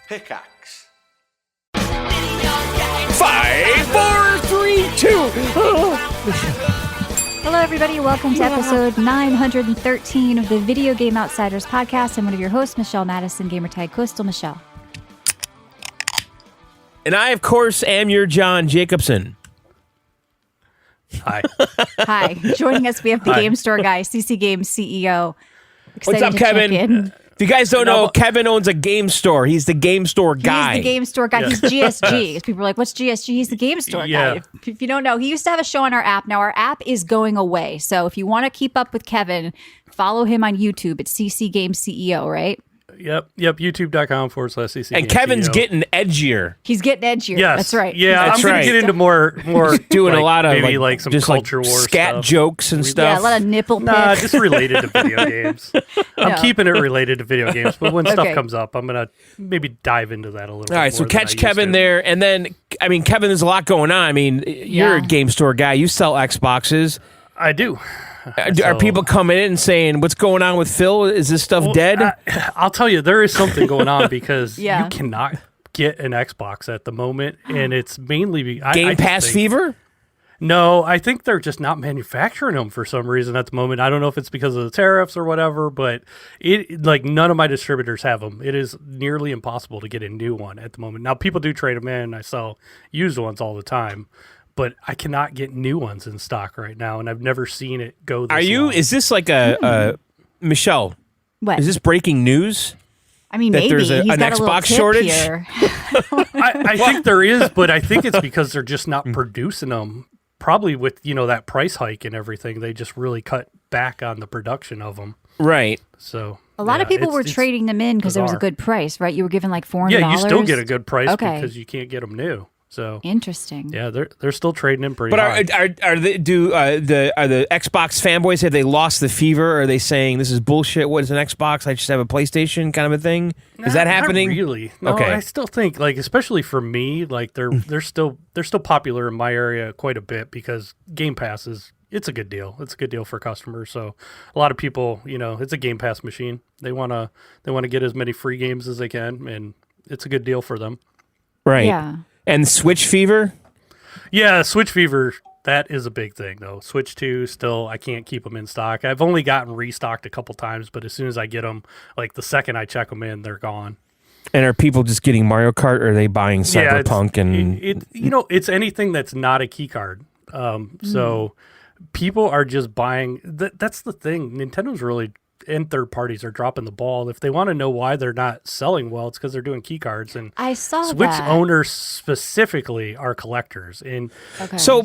Pickaxe. 5, 4, 3, 2. Hello, everybody. Welcome to episode 913 of the Video Game Outsiders podcast. I'm one of your hosts, Michelle Madison, gamertag Coastal Michelle. And I, of course, am your John Jacobson. Hi. Hi. Joining us, we have the Game Store guy, CC Games CEO. What's up, Kevin? If you guys don't know, Kevin owns a game store. He's the game store guy. He's the game store guy. He's GSG. People are like, what's GSG? He's the game store guy. If you don't know, he used to have a show on our app. Now our app is going away. So if you want to keep up with Kevin, follow him on YouTube. It's CC Games CEO, right? Yep. YouTube.com/CC. And Kevin's getting edgier. He's getting edgier. Yes. That's right. Yeah, That's I'm going right. to get into more doing like, a lot of maybe like some just culture war scat stuff. jokes and stuff. Yeah, a lot of nipple Nah, pics. just related to video games. I'm keeping it related to video games, but when stuff Okay. comes up, I'm going to maybe dive into that a little bit. All right, so more than I catch used Kevin to. there. And then, I mean, Kevin, there's a lot going on. I mean, you're a game store guy. You sell Xboxes. I do. Are people coming in and saying, what's going on with Phil? Is this stuff dead? I'll tell you, there is something going on because Yeah. you cannot get an Xbox at the moment, and it's mainly... Game Pass fever? No, I think they're just not manufacturing them for some reason at the moment. I don't know if it's because of the tariffs or whatever, but none of my distributors have them. It is nearly impossible to get a new one at the moment. Now, people do trade them in. I sell used ones all the time, but I cannot get new ones in stock right now, and I've never seen it go this long. Is this like a Michelle, What? is this breaking news? I mean, that maybe. there's He's an got a little Xbox tip shortage? here. I think there is, but I think it's because they're just not producing them. Probably with, that price hike and everything, they just really cut back on the production of them. Right. So A lot of people were trading them in because there was a bizarre. good price, right? You were given like $400. Yeah, you still get a good price Okay. because you can't get them new. So Interesting. yeah, they're still trading in pretty But high. are the Xbox fanboys, have they lost the fever? Or are they saying this is bullshit? What is an Xbox? I just have a PlayStation kind of a thing? Is that happening? Not really. No, Okay. I still think especially for me, they're still popular in my area quite a bit because Game Pass it's a good deal. It's a good deal for customers. So a lot of people, it's a Game Pass machine. They wanna get as many free games as they can, and it's a good deal for them. Right. Yeah. And Switch fever? Yeah, Switch fever. That is a big thing, though. Switch 2, still, I can't keep them in stock. I've only gotten restocked a couple times, but as soon as I get them, the second I check them in, they're gone. And are people just getting Mario Kart, or are they buying Cyberpunk? It's anything that's not a key card. So people are just buying. That's the thing. Nintendo's really, and third parties are dropping the ball. If they want to know why they're not selling well, it's because they're doing key cards. And I saw Switch that. owners specifically are collectors. And So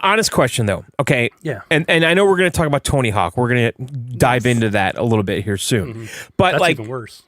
honest question though. Okay. Yeah. And I know we're going to talk about Tony Hawk. We're going to dive into that a little bit here soon. But that's even worse.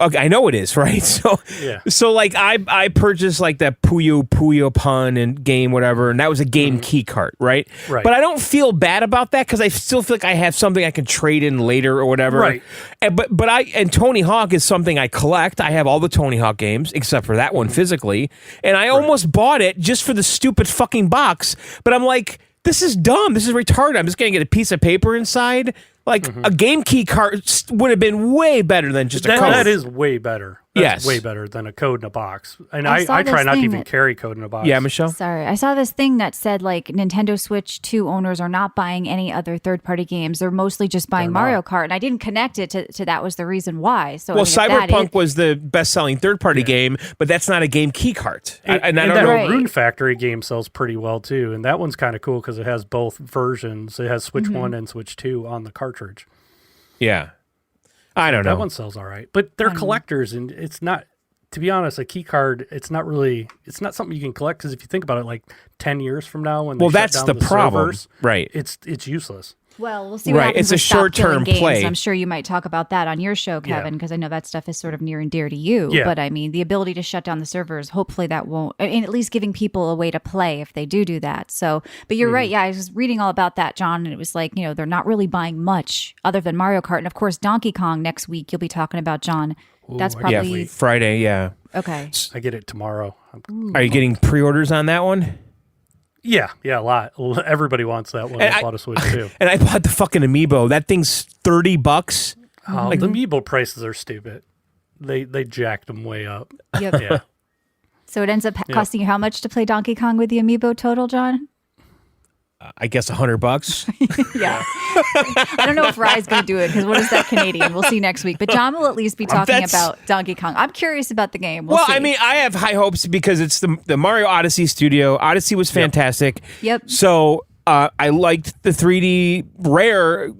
I know it is, right? So Yeah. So I purchased that Puyo Pun and game whatever, and that was a game key card, right? Right. But I don't feel bad about that because I still feel like I have something I can trade in later or whatever. Right. And Tony Hawk is something I collect. I have all the Tony Hawk games except for that one physically, and I almost bought it just for the stupid fucking box. But I'm like, this is dumb. This is retarded. I'm just gonna get a piece of paper inside. A game key card would have been way better than just a code. That is way better. That's Yes. way better than a code in a box. And I saw I try this not to thing even that- carry code in a box. Yeah, Michelle? Sorry. I saw this thing that said Nintendo Switch 2 owners are not buying any other third-party games. They're mostly just buying Mario Kart. And I didn't connect it to that was the reason why. So Well, if that Cyberpunk was the best-selling third-party game, but that's not a game key card. And I don't that know. Right. Rune Factory game sells pretty well too. And that one's kind of cool because it has both versions. It has Switch 1 and Switch 2 on the cartridge. Yeah, I don't know. That one sells all right. But they're collectors, and it's not, to be honest, a key card, it's not something you can collect because if you think about it, 10 years from now when they shut that's down the problem. servers, Right. it's useless. Well, we'll see what Right, happens it's a with stop short-term killing games. play. I'm sure you might talk about that on your show, Kevin, because I know that stuff is sort of near and dear to you. Yeah. But I mean, the ability to shut down the servers, hopefully that won't, and at least giving people a way to play if they do that. So, but you're right. Yeah, I was reading all about that, John, and it was they're not really buying much other than Mario Kart. And of course, Donkey Kong next week, you'll be talking about, John. That's probably Friday, yeah. okay. I get it tomorrow. Are you getting pre-orders on that one? Yeah, a lot. Everybody wants that one. I bought a Switch too. And I bought the fucking Amiibo. That thing's $30. The Amiibo prices are stupid. They jacked them way up. Yep. Yeah. So it ends up costing you how much to play Donkey Kong with the amiibo total, John? I guess $100. Yeah. I don't know if Rye's going to do it because what is that Canadian? We'll see next week. But John will at least be talking about Donkey Kong. I'm curious about the game. We'll see. I mean, I have high hopes because it's the Mario Odyssey studio. Odyssey was fantastic. Yep. So I liked the 3D rare,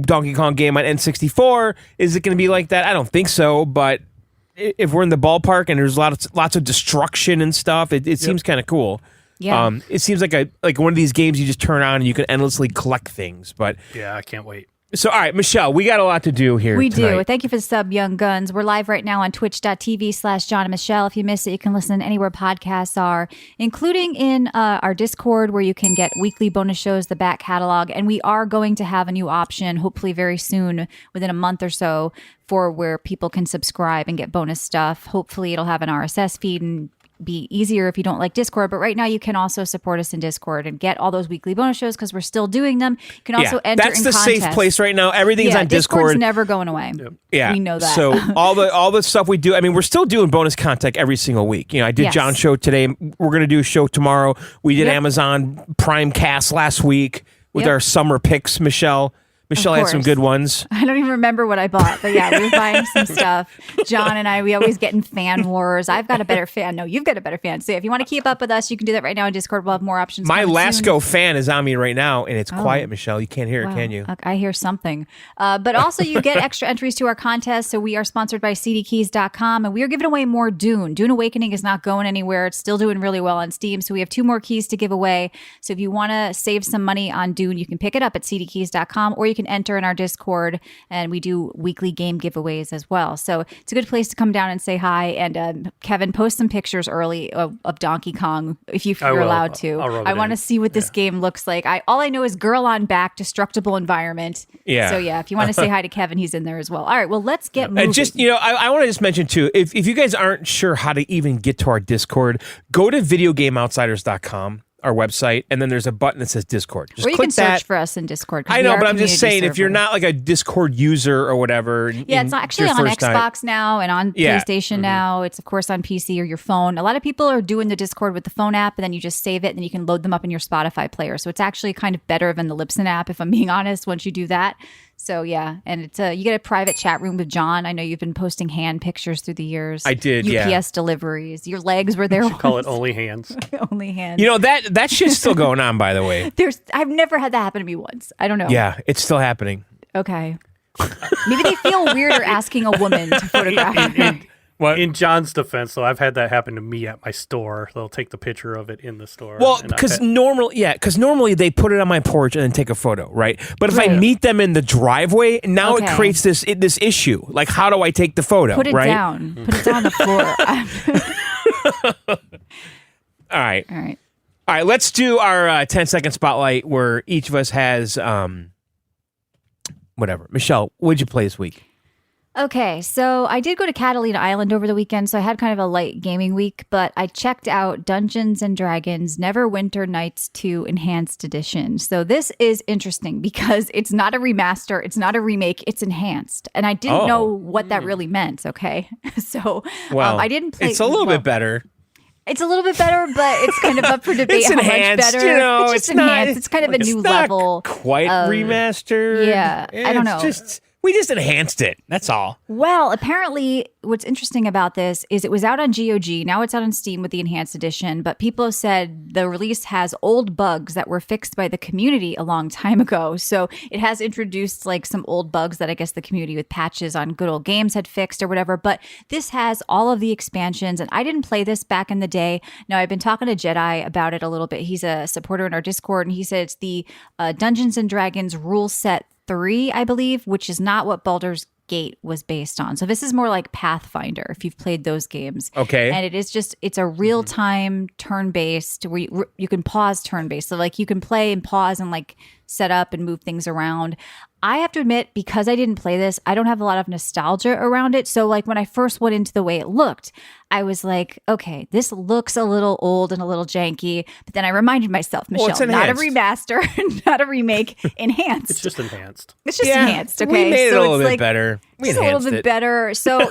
Donkey Kong game on N64. Is it going to be like that? I don't think so. But if we're in the ballpark and there's lots of destruction and stuff, it seems kind of cool. Yeah. It seems like one of these games you just turn on and you can endlessly collect things. But Yeah, I can't wait. so, all right, Michelle, we got a lot to do here We tonight. do. Thank you for the sub, Young Guns. We're live right now on twitch.tv/John and Michelle. If you miss it, you can listen anywhere podcasts are, including in our Discord where you can get weekly bonus shows, the back catalog. And we are going to have a new option, hopefully very soon, within a month or so, for where people can subscribe and get bonus stuff. Hopefully it'll have an RSS feed and be easier if you don't like Discord, but right now you can also support us in Discord and get all those weekly bonus shows because we're still doing them. You can also enter that's in the contests. safe place right now. Everything's on Discord's Discord. never going away. Yeah, we know that. So all the stuff we do. I mean, we're still doing bonus content every single week. I did Yes. John's show today. We're gonna do a show tomorrow. We did Amazon Prime Cast last week with our summer picks. Michelle had some course. good ones. I don't even remember what I bought, but yeah, we were buying some stuff. John and I, we always get in fan wars. I've got a better fan. No, you've got a better fan. So if you want to keep up with us, you can do that right now in Discord. We'll have more options. My coming soon. Lasco fan is on me right now, and it's quiet, Michelle. You can't hear it, Wow. can you? I hear something. But also you get extra entries to our contest. So we are sponsored by cdkeys.com and we are giving away more Dune. Dune Awakening is not going anywhere. It's still doing really well on Steam. So we have 2 more keys to give away. So if you want to save some money on Dune, you can pick it up at cdkeys.com or you can enter in our Discord and we do weekly game giveaways as well. So it's a good place to come down and say hi. And Kevin, post some pictures early of Donkey Kong if you're allowed to. I want to see what this game looks like. All I know is girl on back, destructible environment. Yeah. So yeah, if you want to say hi to Kevin, he's in there as well. All right, well, let's get moving. And just, I want to just mention too, if you guys aren't sure how to even get to our Discord, go to videogameoutsiders.com, our website, and then there's a button that says Discord. Just or you click can search that. for us in Discord. 'Cause I we know, are a but I'm just community saying, if you're server. not like a Discord user or whatever. Yeah, it's actually on Xbox now and on PlayStation Mm-hmm. now. It's, of course, on PC or your phone. A lot of people are doing the Discord with the phone app, and then you just save it, and then you can load them up in your Spotify player. So it's actually kind of better than the Libsyn app, if I'm being honest, once you do that. So, yeah, and it's you get a private chat room with John. I know you've been posting hand pictures through the years. I did, UPS deliveries. Your legs were there. Call it Only Hands. Only hands. That shit's still going on, by the way. I've never had that happen to me once. I don't know. Yeah, it's still happening. Okay. Maybe they feel weirder asking a woman to photograph them. What? In John's defense, though, I've had that happen to me at my store. They'll take the picture of it in the store. Well, and because normally they put it on my porch and then take a photo, right? But if I meet them in the driveway, now it creates this issue. Like, how do I take the photo? Put it right? down. Put it down on the floor. All right. All right. All right, let's do our 10-second spotlight where each of us has whatever. Michelle, what'd you play this week? Okay, so I did go to Catalina Island over the weekend, so I had kind of a light gaming week, but I checked out Dungeons & Dragons Neverwinter Nights 2 Enhanced Edition. So this is interesting because it's not a remaster, it's not a remake, it's enhanced. And I didn't know what that really meant, okay? So I didn't play... It's a little bit better. It's a little bit better, but it's kind of up for debate It's how enhanced, much better. It's just enhanced. not, It's kind of a new it's not level. Quite remastered. Yeah, I don't know. We just enhanced it. That's all. Well, apparently, what's interesting about this is it was out on GOG. Now it's out on Steam with the Enhanced Edition. But people have said the release has old bugs that were fixed by the community a long time ago. So it has introduced like some old bugs that I guess the community with patches on good old games had fixed or whatever. But this has all of the expansions. And I didn't play this back in the day. Now, I've been talking to Jedi about it a little bit. He's a supporter in our Discord. And he said it's the Dungeons & Dragons rule set 3, I believe, which is not what Baldur's Gate was based on. So this is more like Pathfinder, if you've played those games. Okay. And it's a real-time turn-based where you can pause turn-based. So like you can play and pause and like set up and move things around. I have to admit, because I didn't play this, I don't have a lot of nostalgia around it. So like when I first went into the way it looked, I was like, okay, this looks a little old and a little janky. But then I reminded myself, Michelle, it's not a enhanced. remaster, not a remake, enhanced. It's just enhanced. It's just enhanced, okay? We made it a So little it's bit like, better. just a little enhanced bit it. better. So,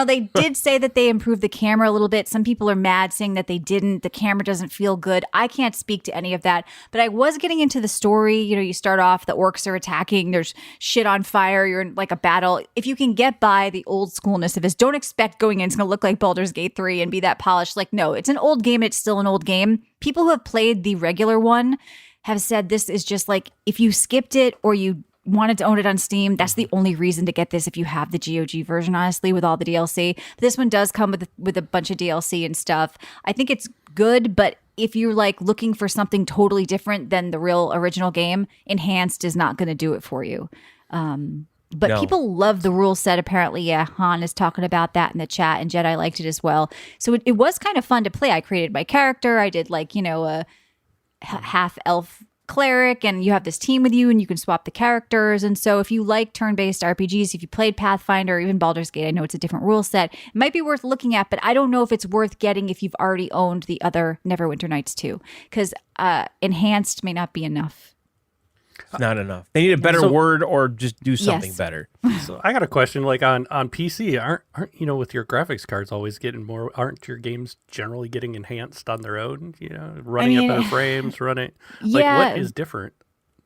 they did say that they improved the camera a little bit. Some people are mad saying that they didn't. The camera doesn't feel good. I can't speak to any of that. But I was getting into the story. You start off, the orcs are attacking. There's shit on fire. You're in like a battle. If you can get by the old schoolness of this, don't expect going in it's going to look like Baldur's Gate 3 and be that polished. Like, no, it's an old game. It's still an old game. People who have played the regular one have said this is just like, if you skipped it or you wanted to own it on Steam, that's the only reason to get this if you have the GOG version, honestly, with all the DLC. But this one does come with a bunch of DLC and stuff. I think it's good, but if you're like looking for something totally different than the real original game, enhanced is not going to do it for you. But No. people love the rule set, apparently. Yeah, Han is talking about that in the chat, and Jedi liked it as well. So it was kind of fun to play. I created my character. I did like, a half-elf cleric, and you have this team with you, and you can swap the characters. And so if you like turn-based RPGs, if you played Pathfinder or even Baldur's Gate, I know it's a different rule set, it might be worth looking at, but I don't know if it's worth getting if you've already owned the other Neverwinter Nights 2, because enhanced may not be enough. It's not enough. They need a better word or just do something better. So I got a question. Like on PC, aren't with your graphics cards always getting more? Aren't your games generally getting enhanced on their own? Running at better frames, running. Yeah. What is different?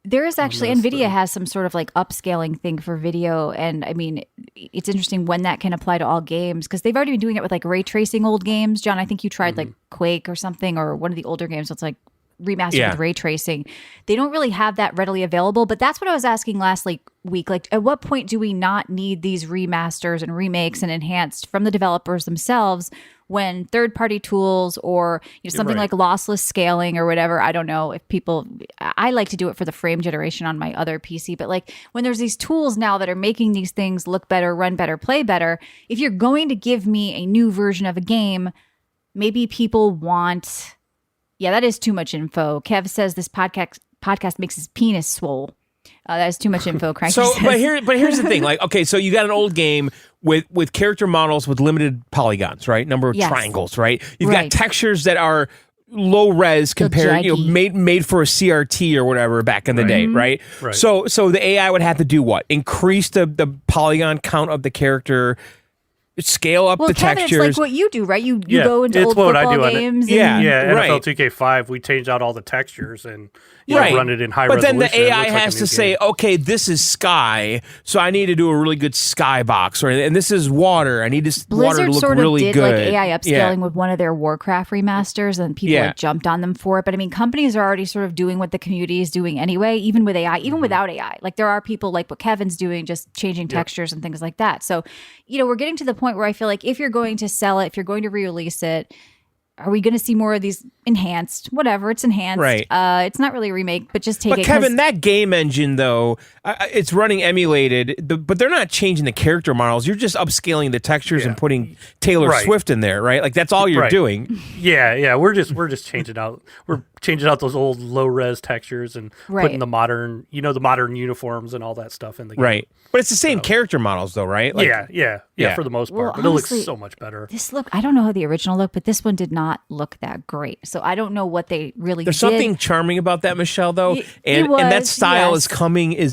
There is actually, NVIDIA has some sort of like upscaling thing for video. And I mean, it's interesting when that can apply to all games, because they've already been doing it with like ray tracing old games. John, I think you tried like Quake or something, or one of the older games. It's like remastered with ray tracing. They don't really have that readily available, but that's what I was asking last week. Like, at what point do we not need these remasters and remakes and enhanced from the developers themselves when third-party tools or something like lossless scaling or whatever? I don't know if people. I like to do it for the frame generation on my other PC, but like when there's these tools now that are making these things look better, run better, play better. If you're going to give me a new version of a game, maybe people want. Yeah, that is too much info. Kev says this podcast makes his penis swole. That is too much info, Cranky says. But here's the thing. Like, okay, so you got an old game with character models with limited polygons, right? Number of triangles, right? You've got textures that are low res compared, made for a CRT or whatever back in the day, right? So the AI would have to do what? Increase the polygon count of the character. Scale up the Kevin, textures. It's like what you do, right? You go into old football games. NFL 2K5, we changed out all the textures and run it in high resolution. But then the AI has to say, okay, this is sky, so I need to do a really good sky box, and this is water. I need this water to look really good. Blizzard sort of did like AI upscaling with one of their Warcraft remasters, and people like jumped on them for it. But I mean, companies are already sort of doing what the community is doing anyway, even with AI, even without AI. Like there are people like what Kevin's doing, just changing textures and things like that. So, we're getting to the point where I feel like if you're going to sell it, if you're going to re-release it, are we going to see more of these enhanced? Whatever, it's enhanced. Right. It's not really a remake, but just take it. But Kevin, that game engine, though, it's running emulated, but they're not changing the character models. You're just upscaling the textures and putting Taylor Swift in there, right? Like, that's all you're doing. Yeah. We're just changing out. We're changing out those old low-res textures and putting the modern, the modern uniforms and all that stuff in the game. Right. But it's the same character models, though, right? Like, yeah, for the most part. Well, but honestly, it looks so much better. I don't know how the original looked, but this one did not look that great. So I don't know what they really There's did. something charming about that, Michelle, though. And that style is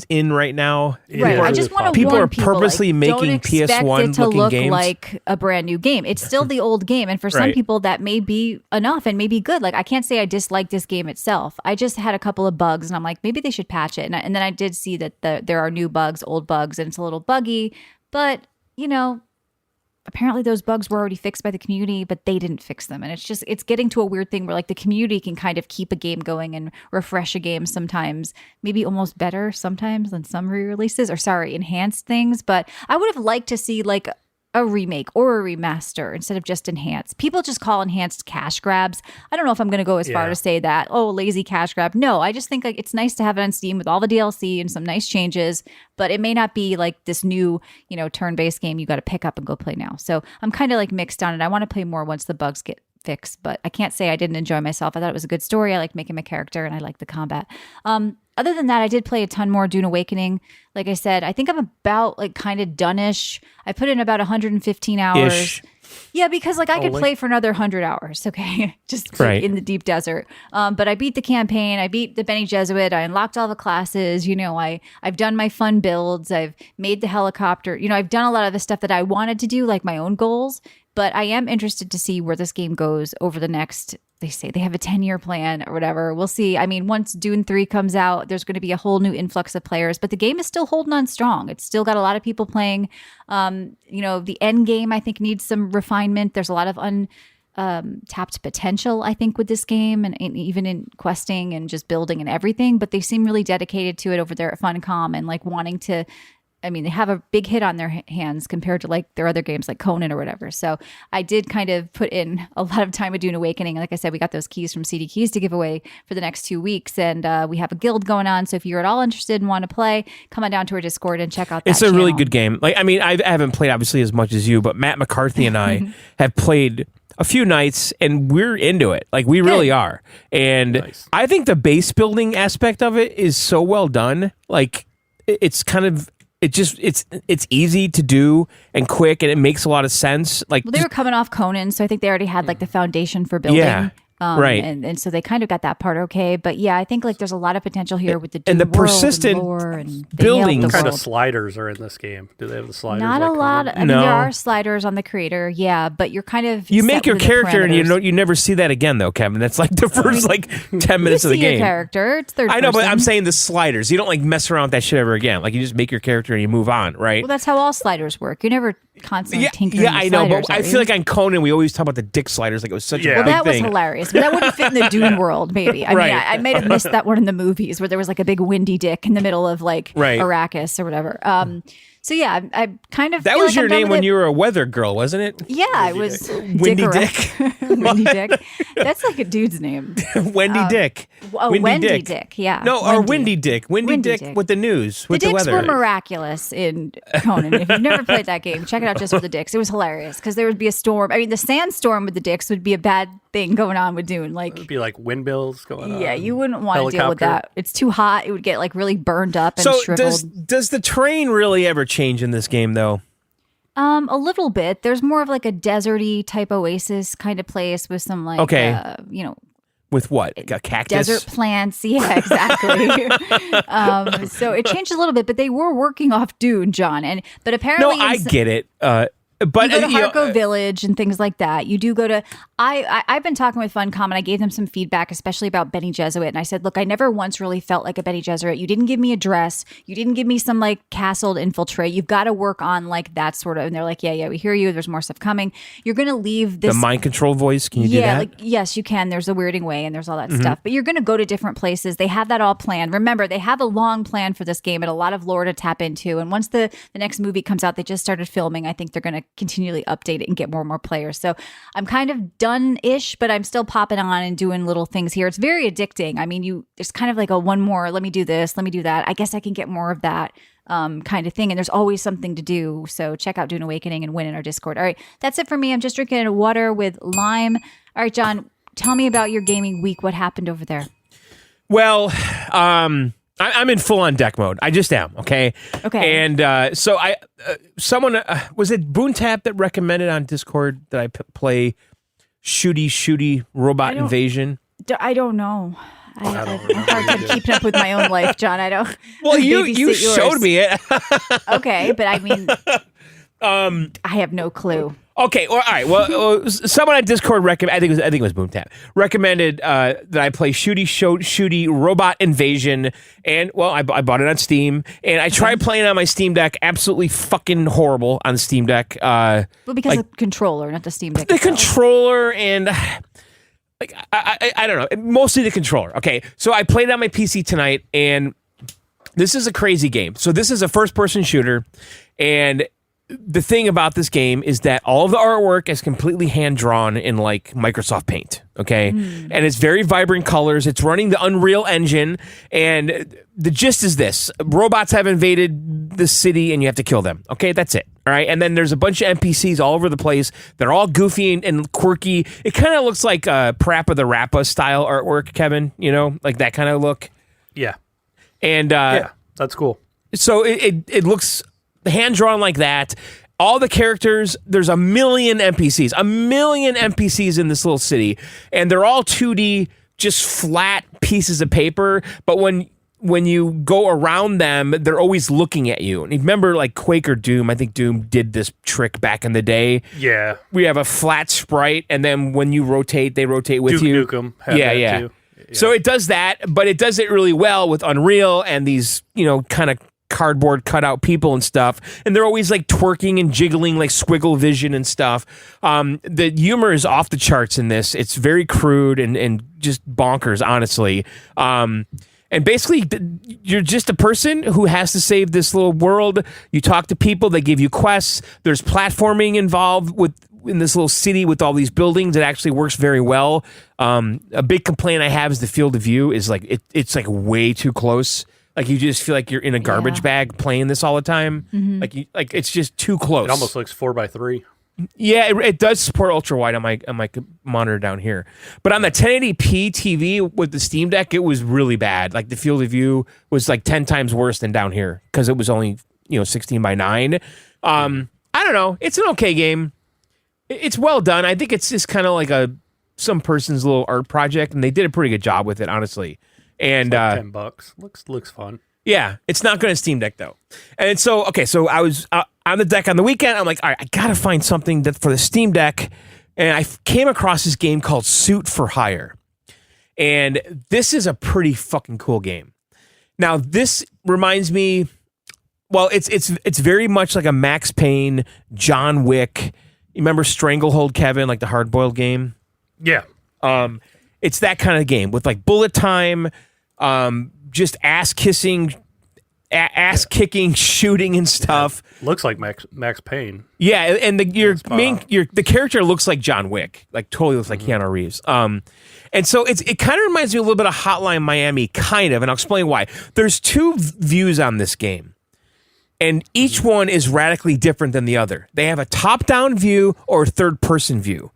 in right now. Right. I just want to people warn are purposely don't making expect PS1 it to looking look games like a brand new game. It's still the old game, and for some people that may be enough and may be good. Like I can't say I dislike this game itself. I just had a couple of bugs, and I'm like, maybe they should patch it. And then I did see that there are new bugs, old bugs, and it's a little buggy. But apparently those bugs were already fixed by the community, but they didn't fix them. And it's getting to a weird thing where like the community can kind of keep a game going and refresh a game sometimes, maybe almost better sometimes than some re-releases enhanced things. But I would have liked to see like a remake or a remaster instead of just enhanced. People just call enhanced cash grabs. I don't know if I'm going to go as far to say that, lazy cash grab. No, I just think like it's nice to have it on Steam with all the DLC and some nice changes, but it may not be like this new, turn-based game you got to pick up and go play now. So I'm kind of like mixed on it. I want to play more once the bugs get fix, but I can't say I didn't enjoy myself. I thought it was a good story. I liked making my character and I liked the combat. Other than that, I did play a ton more Dune Awakening. Like I said, I think I'm about like kind of done-ish. I put in about 115 hours. Ish. Yeah, because like I could play for another 100 hours, okay? Just Right. in the deep desert. But I beat the campaign. I beat the Bene Gesserit. I unlocked all the classes. You know, I've done my fun builds. I've made the helicopter. You know, I've done a lot of the stuff that I wanted to do, like my own goals. But I am interested to see where this game goes over the next, they say they have a 10-year plan or whatever. We'll see. I mean, once Dune 3 comes out, there's going to be a whole new influx of players, but the game is still holding on strong. It's still got a lot of people playing. You know, the end game, I think, needs some refinement. There's a lot of untapped potential, I think, with this game, and even in questing and just building and everything. But they seem really dedicated to it over there at Funcom and like wanting to. I mean, they have a big hit on their hands compared to like their other games like Conan or whatever. So I did kind of put in a lot of time with Dune Awakening. Like I said, we got those keys from CD Keys to give away for the next 2 weeks. And we have a guild going on. So if you're at all interested and want to play, come on down to our Discord and check out that It's a really channel. good game. Like, I mean, I haven't played obviously as much as you, but Matt McCarthy and I have played a few nights and we're into it. Like, we really are. And Nice. I think the base building aspect of it is so well done. Like, it's kind of... it's easy to do and quick, and it makes a lot of sense. Like, Well, they were coming off Conan, so I think they already had like the foundation for building. Yeah, right. And so they kind of got that part okay. But yeah, I think like there's a lot of potential here with the Dune and the world persistent and lore and they building nailed the What kind world. of sliders are in this game? Do they have the sliders? Not like a lot. Conan? I mean, No. there are sliders on the creator, yeah, but you're kind of you set make your within the character, and parameters. you never see that again, though, Kevin. That's like the first like 10 minutes You of the see your game. character. It's third I know, but person. I'm saying the sliders. You don't like mess around with that shit ever again. Like, you just make your character and you move on, right? Well, that's how all sliders work. You're never constantly tinkering. yeah, with I know, sliders, but I are feel you? like on Conan we always talk about the dick sliders, like it was such Yeah. a Well, big that was thing. hilarious, but that wouldn't fit in the Dune world, maybe. I Right. mean, I might have missed that one in the movies where there was like a big windy dick in the middle of like Right. Arrakis or whatever. So yeah, I kind of That feel was like your I'm done name with when it. you were a weather girl, wasn't it? Yeah, it was Windy Dickorek. Windy Dick. That's like a dude's name. Wendy Dick. Oh, Wendy Dick. Yeah. No, or Windy Dick. Windy Dick, Dick. with the news, The with the dicks weather. were miraculous in Conan. If you've never played that game, check it out just for the dicks. It was hilarious because there would be a storm. I mean, the sandstorm with the dicks would be a bad thing going on with Dune. Like, It'd be like windmills going on. yeah, you wouldn't want to deal with Helicopter. that. It's too hot. It would get like really burned up and So shriveled. does the terrain really ever change in this game, though? A little bit. There's more of like a deserty type oasis kind of place with some like, Okay. With what? A cactus? desert plants. Yeah, exactly. So it changed a little bit, but they were working off Dune, John. But No, apparently, I get it. But you go to you know, Harco Village and things like that. You do go to. I've been talking with Funcom and I gave them some feedback, especially about Bene Gesserit. And I said, look, I never once really felt like a Bene Gesserit. You didn't give me a dress. You didn't give me some like castle to infiltrate. You've got to work on like that sort of. And they're like, yeah, we hear you. There's more stuff coming. You're going to leave this. the mind control voice. Can you do Yeah, that? like yes, you can. There's a weirding way and there's all that stuff. But you're going to go to different places. They have that all planned. Remember, they have a long plan for this game and a lot of lore to tap into. And once the next movie comes out, they just started filming. I think they're going to continually update it and get more and more players. So I'm kind of done-ish, but I'm still popping on and doing little things here. It's very addicting. I mean, it's kind of like a one more, let me do this, let me do that. I guess I can get more of that kind of thing. And there's always something to do. So check out Dune Awakening and win in our Discord. All right, that's it for me. I'm just drinking water with lime. All right, John, tell me about your gaming week. What happened over there? Well, I'm in full on deck mode. I just am. Okay. Okay. And so someone was it Boontap that recommended on Discord that I play shooty robot invasion. I don't know. don't I'm remember hard time either. keeping up with my own life, John. I don't. Well, you babysit yours. showed me it. Okay, but I mean, I have no clue. Okay, well, all right. Well, someone at Discord I think it was Boomtap recommended that I play shooty robot invasion, and well, I bought it on Steam, and I tried playing on my Steam Deck. Absolutely fucking horrible on Steam Deck. Well, because of the controller, not the Steam Deck. The itself. controller and like I don't know, mostly the controller. Okay, so I played it on my PC tonight, and this is a crazy game. So this is a first-person shooter, and the thing about this game is that all of the artwork is completely hand drawn in like Microsoft Paint. Okay, and it's very vibrant colors. It's running the Unreal Engine, and the gist is this: robots have invaded the city, and you have to kill them. Okay, that's it. All right, and then there's a bunch of NPCs all over the place. They're all goofy and quirky. It kind of looks like Parappa the Rappa style artwork, Kevin. You know, like that kind of look. Yeah, and yeah, that's cool. So it looks hand drawn like that. All the characters, there's a million NPCs in this little city, and they're all 2D, just flat pieces of paper. But when you go around them, they're always looking at you. And you remember, like Quake or Doom? I think Doom did this trick back in the day. Yeah, we have a flat sprite, and then when you rotate, they rotate with you. Duke Nukem had that too. Yeah. So it does that, but it does it really well with Unreal and these, kind of cardboard cutout people and stuff, and they're always like twerking and jiggling like squiggle vision and stuff. The humor is off the charts in this. It's very crude and just bonkers, honestly. And basically, you're just a person who has to save this little world. You talk to people, they give you quests. There's platforming involved in this little city with all these buildings. It actually works very well. A big complaint I have is the field of view is like it's like way too close. Like you just feel like you're in a garbage bag playing this all the time. Mm-hmm. Like it's just too close. It almost looks 4:3. Yeah, it does support ultra wide on my monitor down here. But on the 1080p TV with the Steam Deck, it was really bad. Like the field of view was like 10 times worse than down here because it was only 16:9. I don't know. It's an okay game. It's well done. I think it's just kind of like some person's little art project, and they did a pretty good job with it, honestly. And like $10 looks fun. Yeah, it's not going to Steam Deck though. And so I was on the deck on the weekend. I'm like, all right, I got to find something that for the Steam Deck, and I came across this game called Suit for Hire, and this is a pretty fucking cool game. Now this reminds me, well, it's very much like a Max Payne, John Wick. You remember Stranglehold, Kevin, like the hard-boiled game? Yeah. It's that kind of game with like bullet time. Just ass kicking, shooting and stuff. Looks like Max Payne. Yeah, and the character looks like John Wick, like totally looks like Keanu Reeves. And so it kind of reminds me a little bit of Hotline Miami, kind of, and I'll explain why. There's two views on this game, and each one is radically different than the other. They have a top-down view or a third-person view.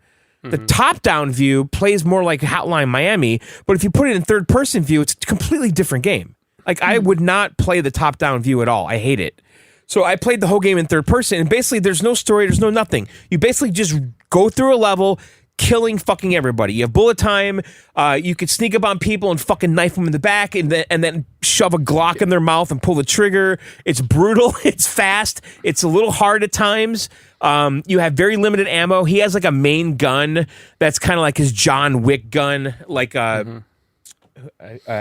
The top-down view plays more like Hotline Miami, but if you put it in third-person view, it's a completely different game. Like, I would not play the top-down view at all. I hate it. So I played the whole game in third person, and basically there's no story, there's no nothing. You basically just go through a level, killing fucking everybody. You have bullet time. You could sneak up on people and fucking knife them in the back, and then shove a Glock in their mouth and pull the trigger. It's brutal. It's fast. It's a little hard at times. You have very limited ammo. He has like a main gun that's kind of like his John Wick gun. Like I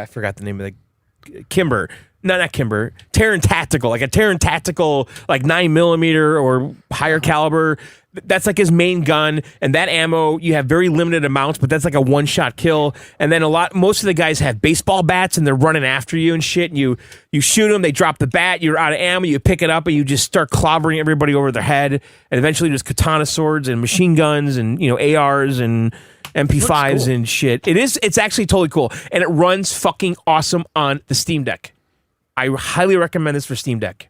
forgot the name of the Kimber. No, not Kimber. Terran Tactical, like a Terran Tactical, like 9mm or higher caliber. That's like his main gun, and that ammo you have very limited amounts, but that's like a one-shot kill. And then most of the guys have baseball bats, and they're running after you and shit. And you shoot them, they drop the bat, you're out of ammo, you pick it up, and you just start clobbering everybody over their head. And eventually, there's katana swords and machine guns and ARs and MP5s and shit. It's actually totally cool, and it runs fucking awesome on the Steam Deck. I highly recommend this for Steam Deck.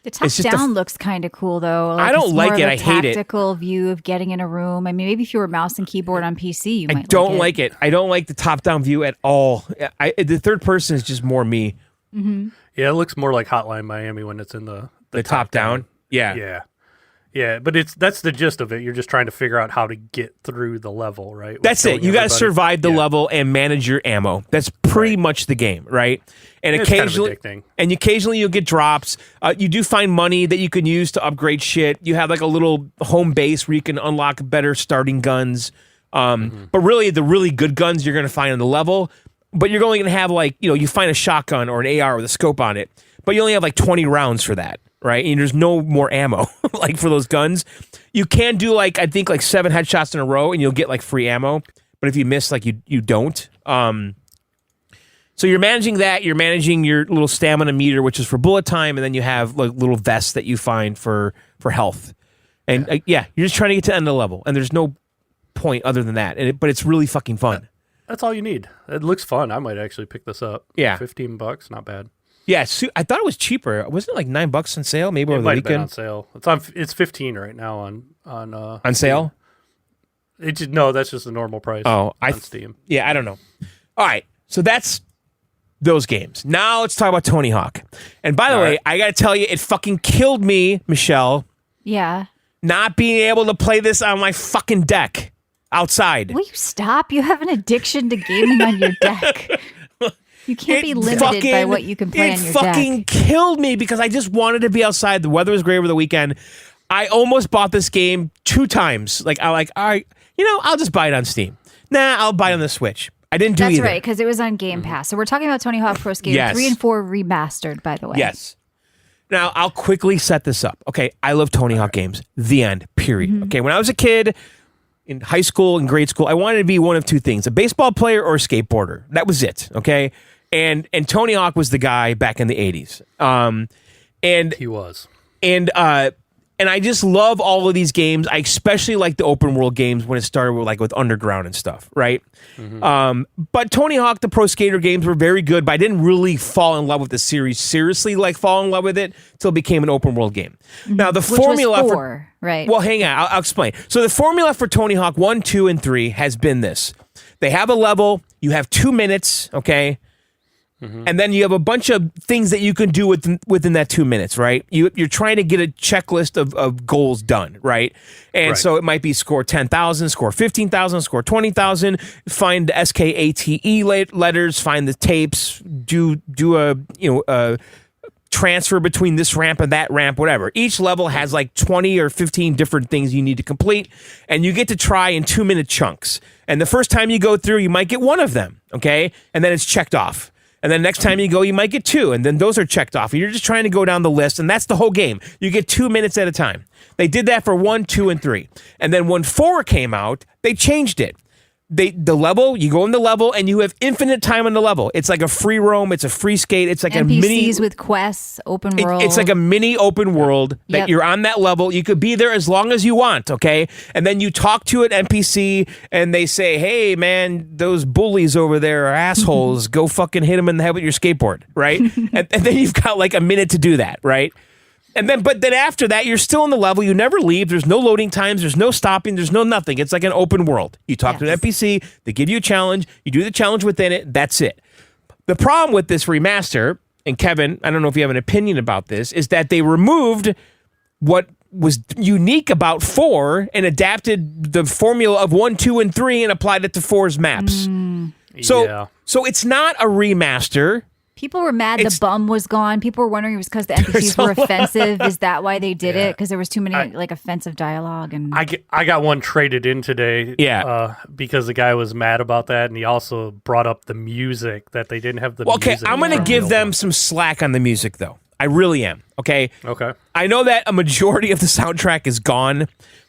The top-down looks kind of cool, though. I don't like it. I hate it. Tactical view of getting in a room. I mean, maybe if you were mouse and keyboard on PC, you might. I don't like it. I don't like the top-down view at all. The third person is just more me. Mm-hmm. Yeah, it looks more like Hotline Miami when it's in the top-down. Yeah, but that's the gist of it. You're just trying to figure out how to get through the level, right? That's it. You got to survive the level and manage your ammo. That's pretty much the game, right? And occasionally, kind of occasionally you'll get drops. You do find money that you can use to upgrade shit. You have like a little home base where you can unlock better starting guns. But really, the really good guns you're going to find on the level. But you're only going to have like, you find a shotgun or an AR with a scope on it. But you only have like 20 rounds for that. Right, and there's no more ammo like for those guns. You can do like I think like 7 headshots in a row, and you'll get like free ammo. But if you miss, like you don't. So you're managing that. You're managing your little stamina meter, which is for bullet time, and then you have like little vests that you find for health. And you're just trying to get to the end of the level, and there's no point other than that. But it's really fucking fun. That's all you need. It looks fun. I might actually pick this up. Yeah, $15, not bad. Yeah, I thought it was cheaper. Wasn't it like $9 on sale? Maybe over the weekend. Been on sale. It's 15 right now on sale. No, that's just the normal price. Oh, on Steam. Yeah, I don't know. All right, so that's those games. Now let's talk about Tony Hawk. And by the way, I got to tell you, it fucking killed me, Michelle. Yeah. Not being able to play this on my fucking deck outside. Will you stop? You have an addiction to gaming on your deck. You can't be limited by what you can play on your deck. It fucking killed me because I just wanted to be outside. The weather was great over the weekend. I almost bought this game 2 times. All right, I'll just buy it on Steam. Nah, I'll buy it on the Switch. I didn't do either. That's right, because it was on Game Pass. So we're talking about Tony Hawk Pro Skater 3 and 4 remastered, by the way. Yes. Now, I'll quickly set this up. Okay, I love Tony Hawk games. The end, period. Mm-hmm. Okay, when I was a kid, in high school and grade school, I wanted to be one of 2 things, a baseball player or a skateboarder. That was it, okay? And Tony Hawk was the guy back in the 80s. And he was. And I just love all of these games. I especially like the open world games when it started with Underground and stuff, right? Mm-hmm. But Tony Hawk, the Pro Skater games were very good, but I didn't really fall in love with the series, seriously fall in love with it until it became an open world game. Mm-hmm. Now, the formula was 4, right? Well, hang on, I'll explain. So the formula for Tony Hawk 1, 2, and 3 has been this. They have a level, you have 2 minutes, okay? Mm-hmm. And then you have a bunch of things that you can do within that 2 minutes, right? You're trying to get a checklist of goals done, right? And so it might be score 10,000, score 15,000, score 20,000, find the SKATE letters, find the tapes, do a transfer between this ramp and that ramp, whatever. Each level has 20 or 15 different things you need to complete, and you get to try in 2-minute chunks. And the first time you go through, you might get one of them, okay? And then it's checked off. And then next time you go, you might get 2, and then those are checked off. And you're just trying to go down the list, and that's the whole game. You get 2 minutes at a time. They did that for 1, 2, and 3. And then when 4 came out, they changed it. The level, you go in the level, and you have infinite time on the level. It's like a free roam. It's a free skate. It's like NPCs a mini with quests, open world. It's like a mini open world that you're on that level. You could be there as long as you want, okay? And then you talk to an NPC, and they say, "Hey, man, those bullies over there are assholes. Go fucking hit them in the head with your skateboard," right? and then you've got a minute to do that, right? But then after that, you're still in the level. You never leave. There's no loading times. There's no stopping. There's no nothing. It's like an open world. You talk to an NPC. They give you a challenge. You do the challenge within it. That's it. The problem with this remaster, and Kevin, I don't know if you have an opinion about this, is that they removed what was unique about 4 and adapted the formula of 1, 2, and 3 and applied it to 4's maps. So it's not a remaster. People were mad the bum was gone. People were wondering it was because the NPCs were offensive. Is that why they did it? Because there was too many offensive dialogue. And I got one traded in today. Because the guy was mad about that, and he also brought up the music that they didn't have the. Well, okay, music I'm going to give them some slack on the music, though. I really am. Okay. I know that a majority of the soundtrack is gone,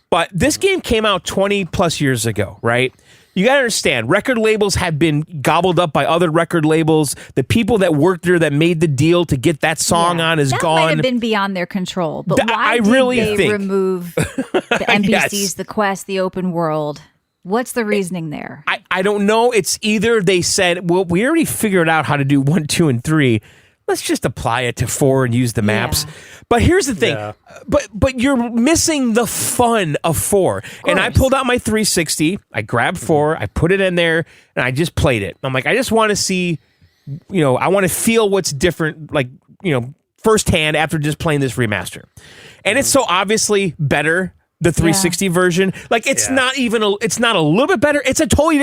but this game came out 20 plus years ago, right? You got to understand, record labels have been gobbled up by other record labels. The people that worked there that made the deal to get that song on is gone. That might have been beyond their control. But why did they remove the NPCs, the quest, the open world? What's the reasoning there? I don't know. It's either they said, well, we already figured out how to do 1, 2, and 3. Let's just apply it to 4 and use the maps. But here's the thing. But you're missing the fun of 4. And I pulled out my 360. I grabbed 4. I put it in there, and I just played it. I'm like, I just want to see, I want to feel what's different, firsthand after just playing this remaster. And it's so obviously better. The 360 version, it's not even it's not a little bit better. It's a totally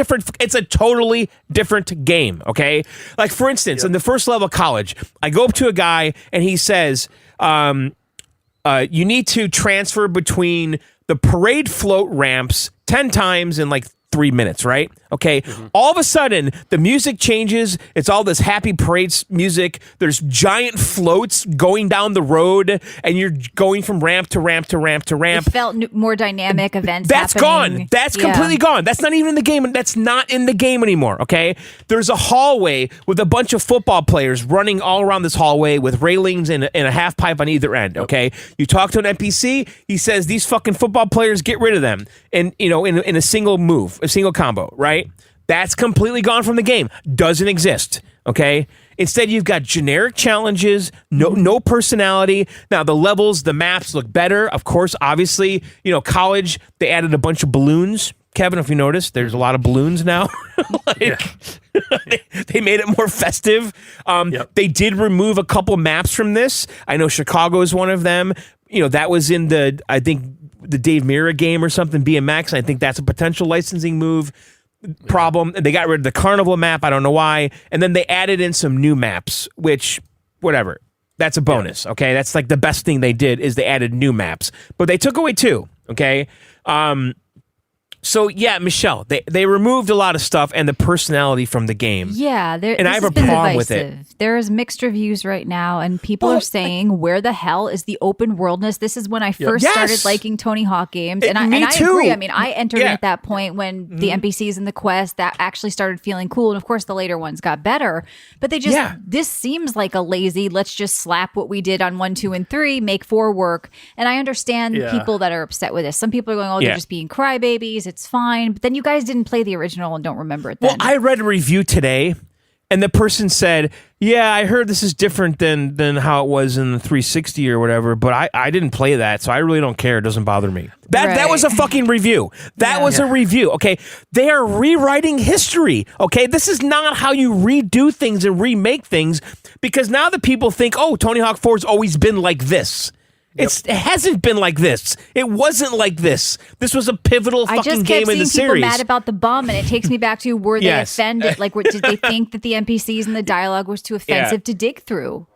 different game. Okay, for instance, in the first level of college, I go up to a guy and he says, "You need to transfer between the parade float ramps 10 times in 3 minutes, right? Okay. All of a sudden, the music changes. It's all this happy parade music. There's giant floats going down the road, and you're going from ramp to ramp to ramp to ramp. It felt more dynamic events. That's happening. gone. That's completely gone. That's not even in the game. That's not in the game anymore, okay? There's a hallway with a bunch of football players running all around this hallway with railings and a half pipe on either end, okay? You talk to an NPC, he says, these fucking football players, get rid of them. And, in a single move, a single combo, right? That's completely gone from the game. Doesn't exist, okay? Instead, you've got generic challenges, no personality. Now, the levels, the maps look better. Of course, obviously, college, they added a bunch of balloons. Kevin, if you noticed, there's a lot of balloons now. They made it more festive. They did remove a couple maps from this. I know Chicago is one of them. That was in the Dave Mirra game or something, BMX. I think that's a potential licensing move. Problem. They got rid of the carnival map. I don't know why. And then they added in some new maps, which, whatever. That's a bonus. Okay. That's like the best thing they did is they added new maps, but they took away 2. Okay. So yeah, Michelle, they removed a lot of stuff and the personality from the game. Yeah, and I have a problem with it. There is mixed reviews right now, and people are saying, "Where the hell is the open worldness?" This is when I first started liking Tony Hawk games, and I agree. I mean, I entered at that point when the NPCs and the quest that actually started feeling cool, and of course, the later ones got better. But they just this seems like a lazy. Let's just slap what we did on 1, 2, and 3, make 4 work. And I understand people that are upset with this. Some people are going, "Oh, they're just being crybabies." It's fine. But then you guys didn't play the original and don't remember it then. Well, I read a review today and the person said, yeah, I heard this is different than how it was in the 360 or whatever, but I didn't play that, so I really don't care. It doesn't bother me. That was a fucking review. That was a review, okay? They are rewriting history, okay? This is not how you redo things and remake things, because now the people think, oh, Tony Hawk 4 has always been like this. It hasn't been like this. It wasn't like this. This was a pivotal fucking game in the series. I just kept seeing people mad about the bum, and it takes me back to, were they offended? Like, did they think that the NPCs and the dialogue was too offensive to dig through?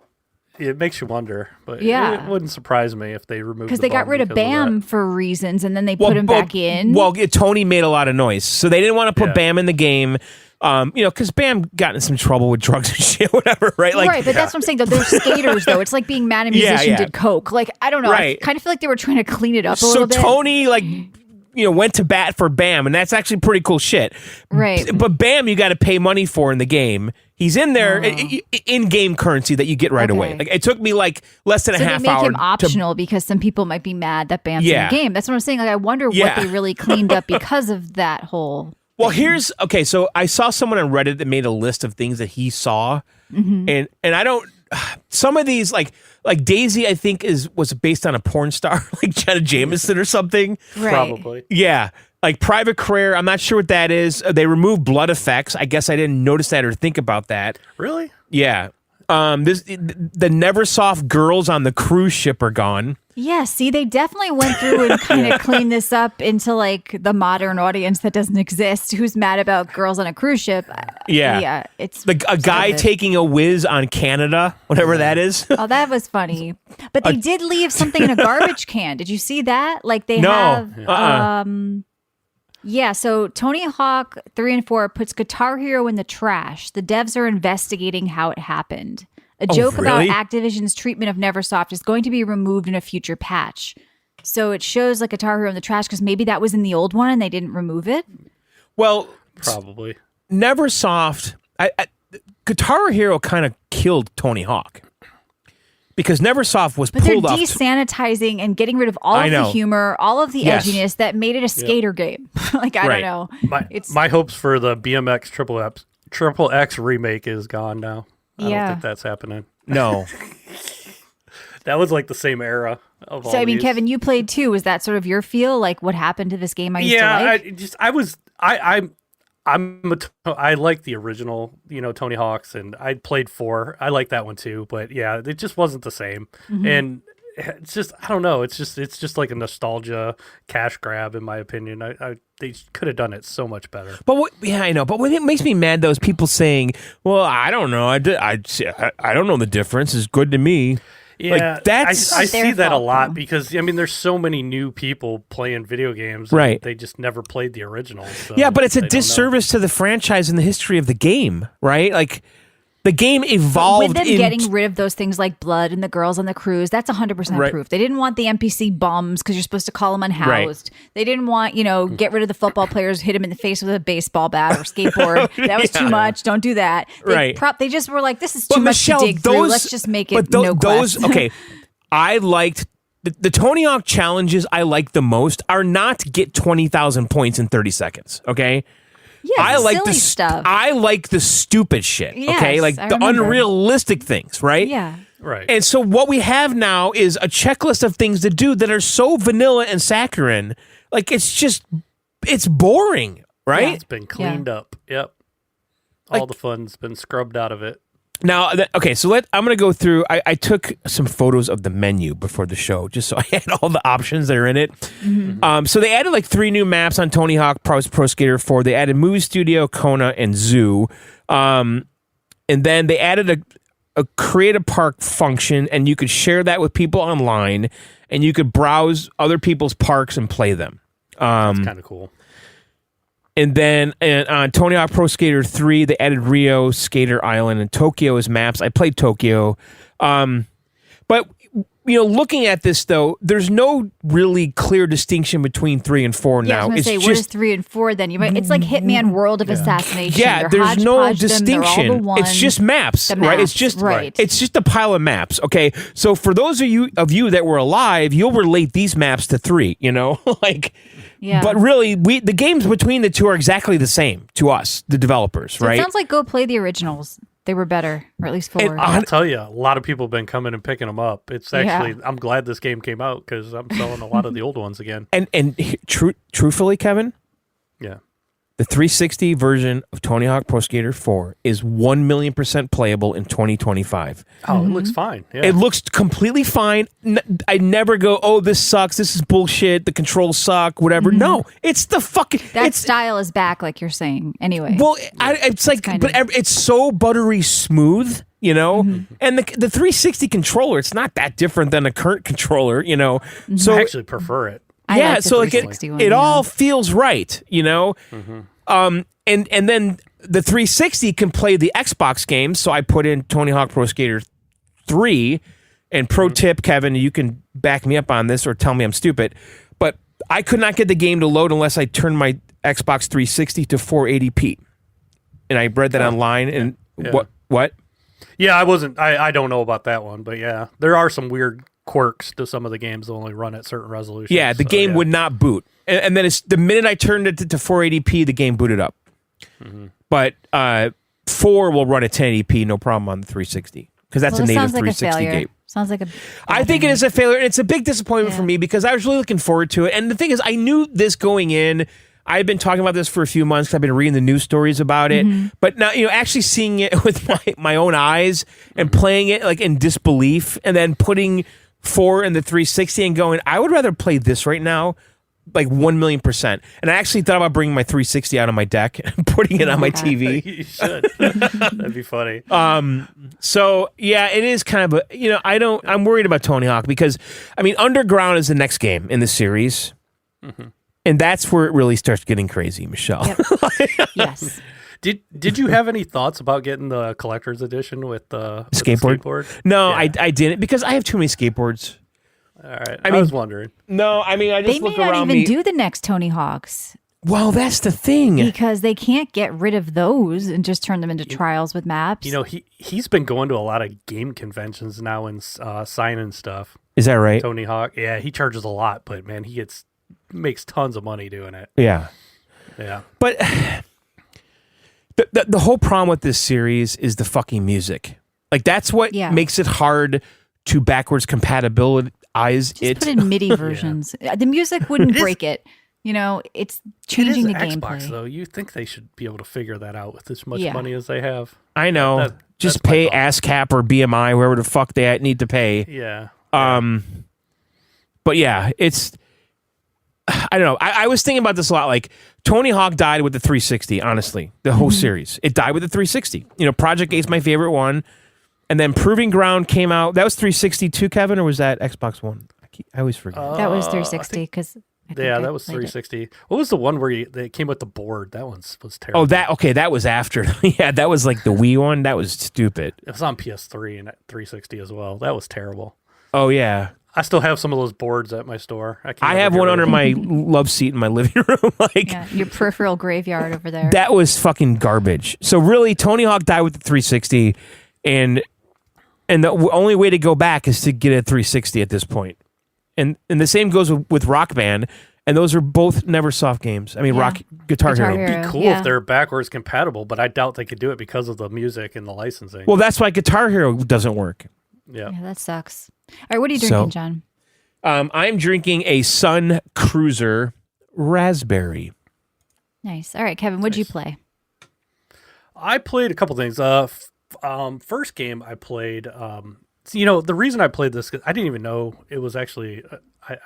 It makes you wonder, but it wouldn't surprise me if they removed because they got rid of Bam for reasons, and then they put him back in. Well, Tony made a lot of noise, so they didn't want to put Bam in the game. Because Bam got in some trouble with drugs and shit, whatever, right? Like, right, but that's what I'm saying, though. They're skaters, though. It's like being mad a musician did coke. Like, I don't know. Right. I kind of feel like they were trying to clean it up a little bit. So Tony, went to bat for Bam, and that's actually pretty cool shit. Right. But Bam, you got to pay money for in the game. He's in there in-game currency that you get right away. Like, it took me less than a half hour. So they make him optional because some people might be mad that Bam's in the game. That's what I'm saying. Like, I wonder what they really cleaned up because of that whole... Well, so I saw someone on Reddit that made a list of things that he saw, and I don't. Some of these, like Daisy, I think was based on a porn star, like Jenna Jameson or something. Right. Probably. Yeah, like Private Career. I'm not sure what that is. They removed blood effects. I guess I didn't notice that or think about that. Really? Yeah. The Neversoft girls on the cruise ship are gone. Yeah, see, they definitely went through and kind of cleaned this up into like the modern audience that doesn't exist, who's mad about girls on a cruise ship. Yeah, it's a guy taking a whiz on Canada, whatever that is. Oh, that was funny. But they did leave something in a garbage can. Did you see that? Like they have. Yeah, so Tony Hawk 3 and 4 puts Guitar Hero in the trash. The devs are investigating how it happened. A joke about Activision's treatment of Neversoft is going to be removed in a future patch. So it shows like Guitar Hero in the trash because maybe that was in the old one and they didn't remove it. Well, probably. Neversoft, Guitar Hero kind of killed Tony Hawk. Because Neversoft was pulled off. But they're desanitizing and getting rid of all of the humor, all of the edginess that made it a skater game. Like, I don't know. My hopes for the BMX Triple X remake is gone now. I don't think that's happening. No. That was like the same era of all So, I mean, these. Kevin, you played too. Was that sort of your feel? Like, what happened to this game I used to like? I like the original, Tony Hawk's, and I played 4. I like that one too, but yeah, it just wasn't the same. Mm-hmm. And it's just, I don't know. It's just like a nostalgia cash grab, in my opinion. They could have done it so much better. But I know. But what it makes me mad, though, is people saying, "Well, I don't know. I don't know the difference. It's good to me." Yeah, like that's I their see that a fault, lot though. because I mean, there's so many new people playing video games, Right. and they just never played the originals. So yeah, but it's a they don't know. disservice to the franchise and the history of the game, right? Like the game With evolved them in getting rid of those things like blood and the girls on the cruise, that's 100% Right. proof. They didn't want the NPC bums because you're supposed to call them unhoused. They didn't want, get rid of the football players, hit him in the face with a baseball bat or skateboard. That was too much. Don't do that. Right. They just were like, this is But too much Michelle, to dig through. Let's just make it no quest. okay. I liked the Tony Hawk challenges. I like the most are not get 20,000 points in 30 seconds. Okay. Yeah, I like silly the stuff. I like the stupid shit. Okay, Yes, like I the remember. unrealistic things, right? Yeah. Right. And so what we have now is a checklist of things to do that are so vanilla and saccharine, like it's boring, right? It's been cleaned up. Yep. All the fun's been scrubbed out of it. Now, okay, so I'm going to go through. I took some photos of the menu before the show, just so I had all the options that are in it. Mm-hmm. So they added like 3 new maps on Tony Hawk Pro Skater 4. They added Movie Studio, Kona, and Zoo. And then they added a creative park function, and you could share that with people online, and you could browse other people's parks and play them. It's kind of cool. And then on Tony Hawk Pro Skater 3, they added Rio, Skater Island, and Tokyo as maps. I played Tokyo. But, looking at this, though, there's no really clear distinction between 3 and 4 Yeah, I now. was going to say, what is 3 and 4 then? It's like Hitman World of Assassination. Yeah, They're there's no hodgepodge them, they're all the distinction. one. It's just maps, The right? It's maps, just right. It's just a pile of maps. Okay, so for those of you that were alive, you'll relate these maps to 3. like. Yeah. But really, the games between the two are exactly the same to us, the developers, So right? It sounds like go play the originals. They were better, or at least 4. I'll tell you, a lot of people have been coming and picking them up. It's actually, I'm glad this game came out because I'm selling a lot of the old ones again. And truthfully, Kevin, Yeah. the 360 version of Tony Hawk Pro Skater 4 is 1,000,000% playable in 2025. Oh, it looks fine. Yeah. It looks completely fine. I never go, oh, this sucks. This is bullshit. The controls suck. Whatever. No, it's the fucking. That style is back, like you're saying. Anyway. Well, it's like, kind but of- it's so buttery smooth, And the 360 controller, it's not that different than a current controller, So I actually prefer it. I yeah, like the so like 360 one, it yeah. all feels right, And then the 360 can play the Xbox games, so I put in Tony Hawk Pro Skater 3. And pro tip, Kevin, you can back me up on this or tell me I'm stupid, but I could not get the game to load unless I turned my Xbox 360 to 480p. And I read that online, and Yeah. what? Yeah, I don't know about that one, but yeah, there are some weird quirks to some of the games that only run at certain resolutions. Yeah, the game would not boot. And then the minute I turned it to 480p, the game booted up. But 4 will run at 1080p, no problem on the 360. Because that's Well, a this native sounds like a 360 failure. game. Sounds like a. I think it is a failure, and it's a big disappointment for me because I was really looking forward to it. And the thing is, I knew this going in. I had been talking about this for a few months. I've been reading the news stories about it. But now, actually seeing it with my own eyes and playing it like in disbelief and then putting 4 in the 360 and going, I would rather play this right now like 1,000,000%. And I actually thought about bringing my 360 out on my deck and putting it on my TV. You should. That'd be funny. So yeah, it is kind of a, I'm worried about Tony Hawk because Underground is the next game in the series. And that's where it really starts getting crazy, Michelle. Yep. Yes. Did you have any thoughts about getting the collector's edition with the skateboard? No, Yeah. I didn't because I have too many skateboards. All right. I I was was wondering. No, I They just may look not around even me. do the next Tony Hawks Well, that's the thing. because they can't get rid of those and just turn them into trials with maps. He's been going to a lot of game conventions now and signing stuff. Is that right? Tony Hawk. Yeah, he charges a lot, but man, he makes tons of money doing it. Yeah. Yeah. But the whole problem with this series is the fucking music. Like that's what makes it hard to backwards compatibilize just it. put in MIDI versions. The music wouldn't break it. It's changing it the is gameplay. Xbox, though. You think they should be able to figure that out with as much Yeah. money as they have. I know. Just that's my pay thought. ASCAP or BMI, wherever the fuck they need to pay. Yeah. But yeah, it's. I don't know. I was thinking about this a lot. Like Tony Hawk died with the 360. Honestly, the whole series it died with the 360. Project 8's my favorite one. And then Proving Ground came out. That was 360 too, Kevin, or was that Xbox One? I always forget. That was 360 because that was 360. What was the one where they came with the board? That one was terrible. Oh, that was after. Yeah, that was like the Wii one. That was stupid. It was on PS3 and 360 as well. That was terrible. Oh yeah. I still have some of those boards at my store. I have one under my love seat in my living room. Your peripheral graveyard over there. That was fucking garbage. So really, Tony Hawk died with the 360, and the only way to go back is to get a 360 at this point. And the same goes with Rock Band, and those are both Neversoft games. I mean, Guitar Hero. It'd be cool if they're backwards compatible, but I doubt they could do it because of the music and the licensing. Well, that's why Guitar Hero doesn't work. Yeah, that sucks. All right, what are you drinking, John? I'm drinking a Sun Cruiser Raspberry. Nice. All right, Kevin, what'd you play? I played a couple things. First game I played, the reason I played this, I didn't even know it was actually,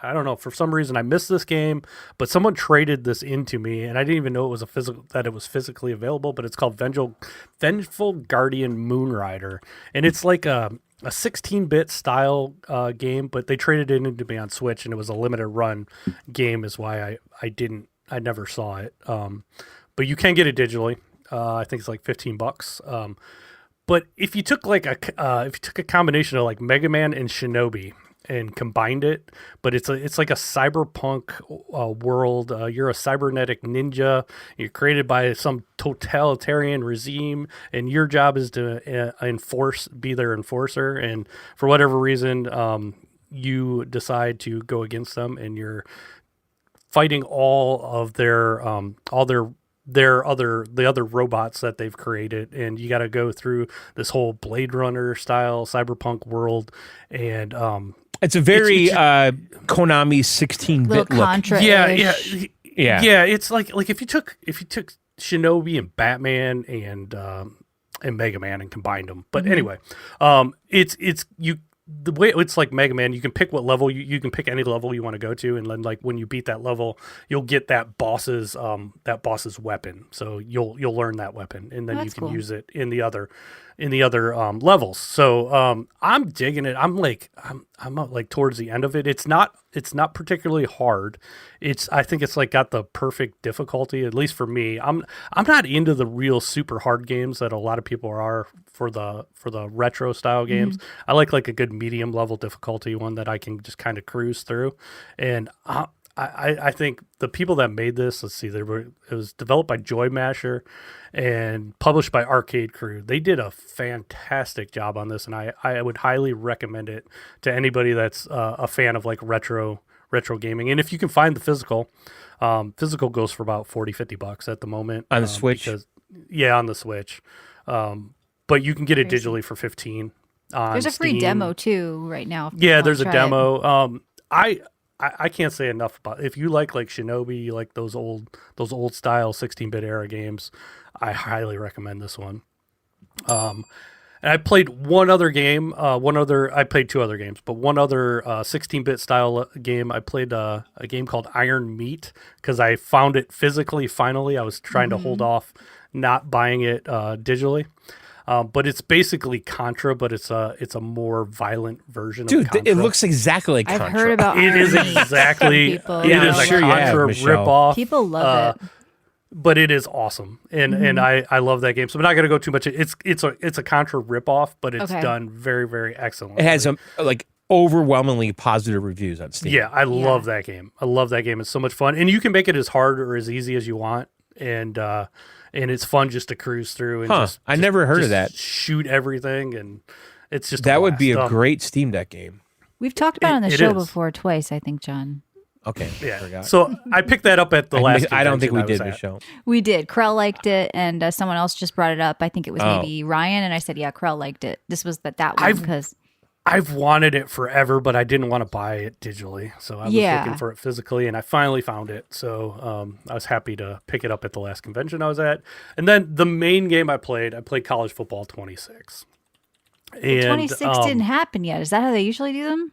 I don't know, for some reason I missed this game, but someone traded this into me, and I didn't even know that it was physically available, but it's called Vengeful Guardian Moonrider, and it's like a 16-bit style game, but they traded it into me on Switch, and it was a limited run game is why I never saw it. But you can get it digitally. I think it's like $15. But if you took a combination of like Mega Man and Shinobi and combined it, but it's like a cyberpunk world. You're a cybernetic ninja. You're created by some totalitarian regime, and your job is to be their enforcer. And for whatever reason, you decide to go against them, and you're fighting all of the other robots that they've created, and you got to go through this whole Blade Runner style cyberpunk world, and it's a very Konami 16-bit look. Yeah. It's like if you took Shinobi and Batman and Mega Man and combined them, but anyway, the way it's like Mega Man, you can pick what level you can pick any level you want to go to, and then like when you beat that level, you'll get that boss's weapon. So you'll learn that weapon, and then you can use it in the other levels. So I'm digging it. I'm like towards the end of it. It's not particularly hard. I think it's like got the perfect difficulty, at least for me. I'm not into the real super hard games that a lot of people are for the retro style games. I like a good medium level difficulty one that I can just kind of cruise through. And I think the people that made this, it was developed by Joy Masher and published by Arcade Crew. They did a fantastic job on this, and I would highly recommend it to anybody that's a fan of like retro gaming. And if you can find the physical goes for about $40-$50 at the moment on the Switch. On the Switch. But you can get it digitally for $15. There's a free demo too right now. Yeah, there's a demo. I can't say enough about it. If you like Shinobi, you like those old style 16-bit era games, I highly recommend this one. And I played one other game. I played two other games, but one other 16-bit style game. I played a game called Iron Meat because I found it physically. Finally, I was trying to hold off not buying it digitally. But it's basically Contra, but it's a more violent version of Contra. It looks exactly like Contra. I've heard about it. Is exactly it is a Contra ripoff. People love it. But it is awesome, and I love that game. So I'm not going to go too much. It's a Contra ripoff, but it's done very, very excellent. It has overwhelmingly positive reviews on Steam. Yeah, I love that game. I love that game. It's so much fun, and you can make it as hard or as easy as you want, and it's fun just to cruise through. And I never heard of that. Shoot everything, and it's just that would be a great Steam Deck game. We've talked about it on the show before twice, I think, John. Okay. Yeah. So I picked that up at the last. I don't think we did, Michelle. We did. Krell liked it, and someone else just brought it up. I think it was maybe Ryan, and I said, "Yeah, Krell liked it." This was that one because I've wanted it forever, but I didn't want to buy it digitally, so I was looking for it physically, and I finally found it. So I was happy to pick it up at the last convention I was at. And then the main game I played College Football 26. And 26 didn't happen yet. Is that how they usually do them?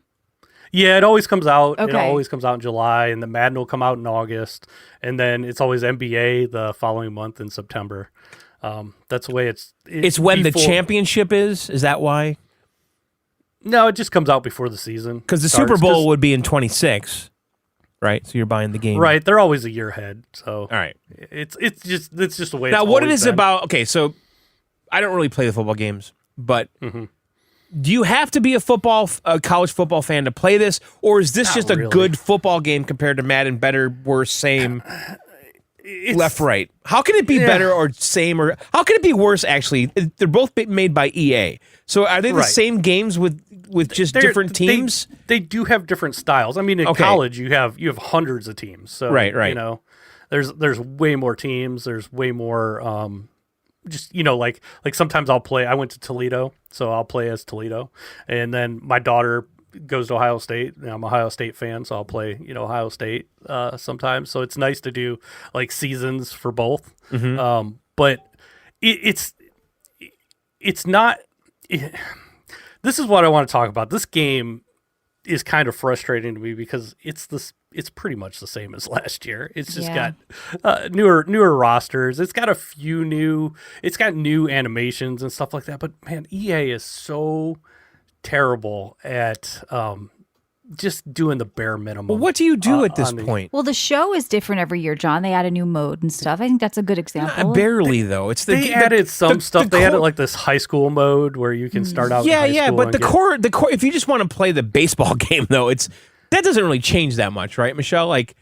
Yeah, it always comes out. Okay. It always comes out in July, and the Madden will come out in August, and then it's always NBA the following month in September. That's the way It's when the before- championship is. Is that why? No, it just comes out before the season. Because the starts, Super Bowl would be in 26, right? So you're buying the game, right? They're always a year ahead. So All right. it's just the way. Now, it's what it always is been. about? Okay, so I don't really play the football games, but Mm-hmm. do you have to be a college football fan to play this, or is this Not just a really. good football game compared to Madden? Better, worse, same, left, right? How can it be better or same, or how can it be worse? Actually, they're both made by EA. So are they the Right. same games with just different teams? They do have different styles. I mean, in Okay. college, you have hundreds of teams. So Right. You know, there's way more teams. There's way more. Just like sometimes I'll play. I went to Toledo, so I'll play as Toledo, and then my daughter goes to Ohio State. And I'm an Ohio State fan, so I'll play Ohio State sometimes. So it's nice to do like seasons for both. Mm-hmm. But it's not. This is what I want to talk about. This game is kind of frustrating to me because it's pretty much the same as last year. It's just got newer rosters. It's got new animations and stuff like that. But man, EA is so terrible at just doing the bare minimum. Well, what do you do at this point? Well, the show is different every year, John. They add a new mode and stuff. I think that's a good example. Barely though. It's They added some stuff. They added like this high school mode where you can start out. in high school but and the core. If you just want to play the baseball game, though, that doesn't really change that much, right, Michelle? Like,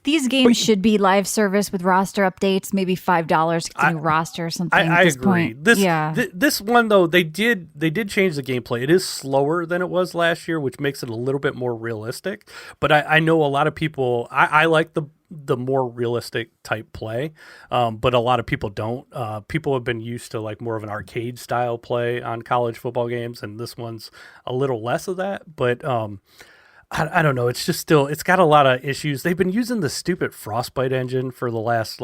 These games should be live service with roster updates, maybe $5 to get a new roster or something. I at this agree. Point. This one though, they did change the gameplay. It is slower than it was last year, which makes it a little bit more realistic. But I know a lot of people. I like the more realistic type play, but a lot of people don't. People have been used to like more of an arcade style play on college football games, and this one's a little less of that. But I don't know. It's just it's got a lot of issues. They've been using the stupid Frostbite engine for the last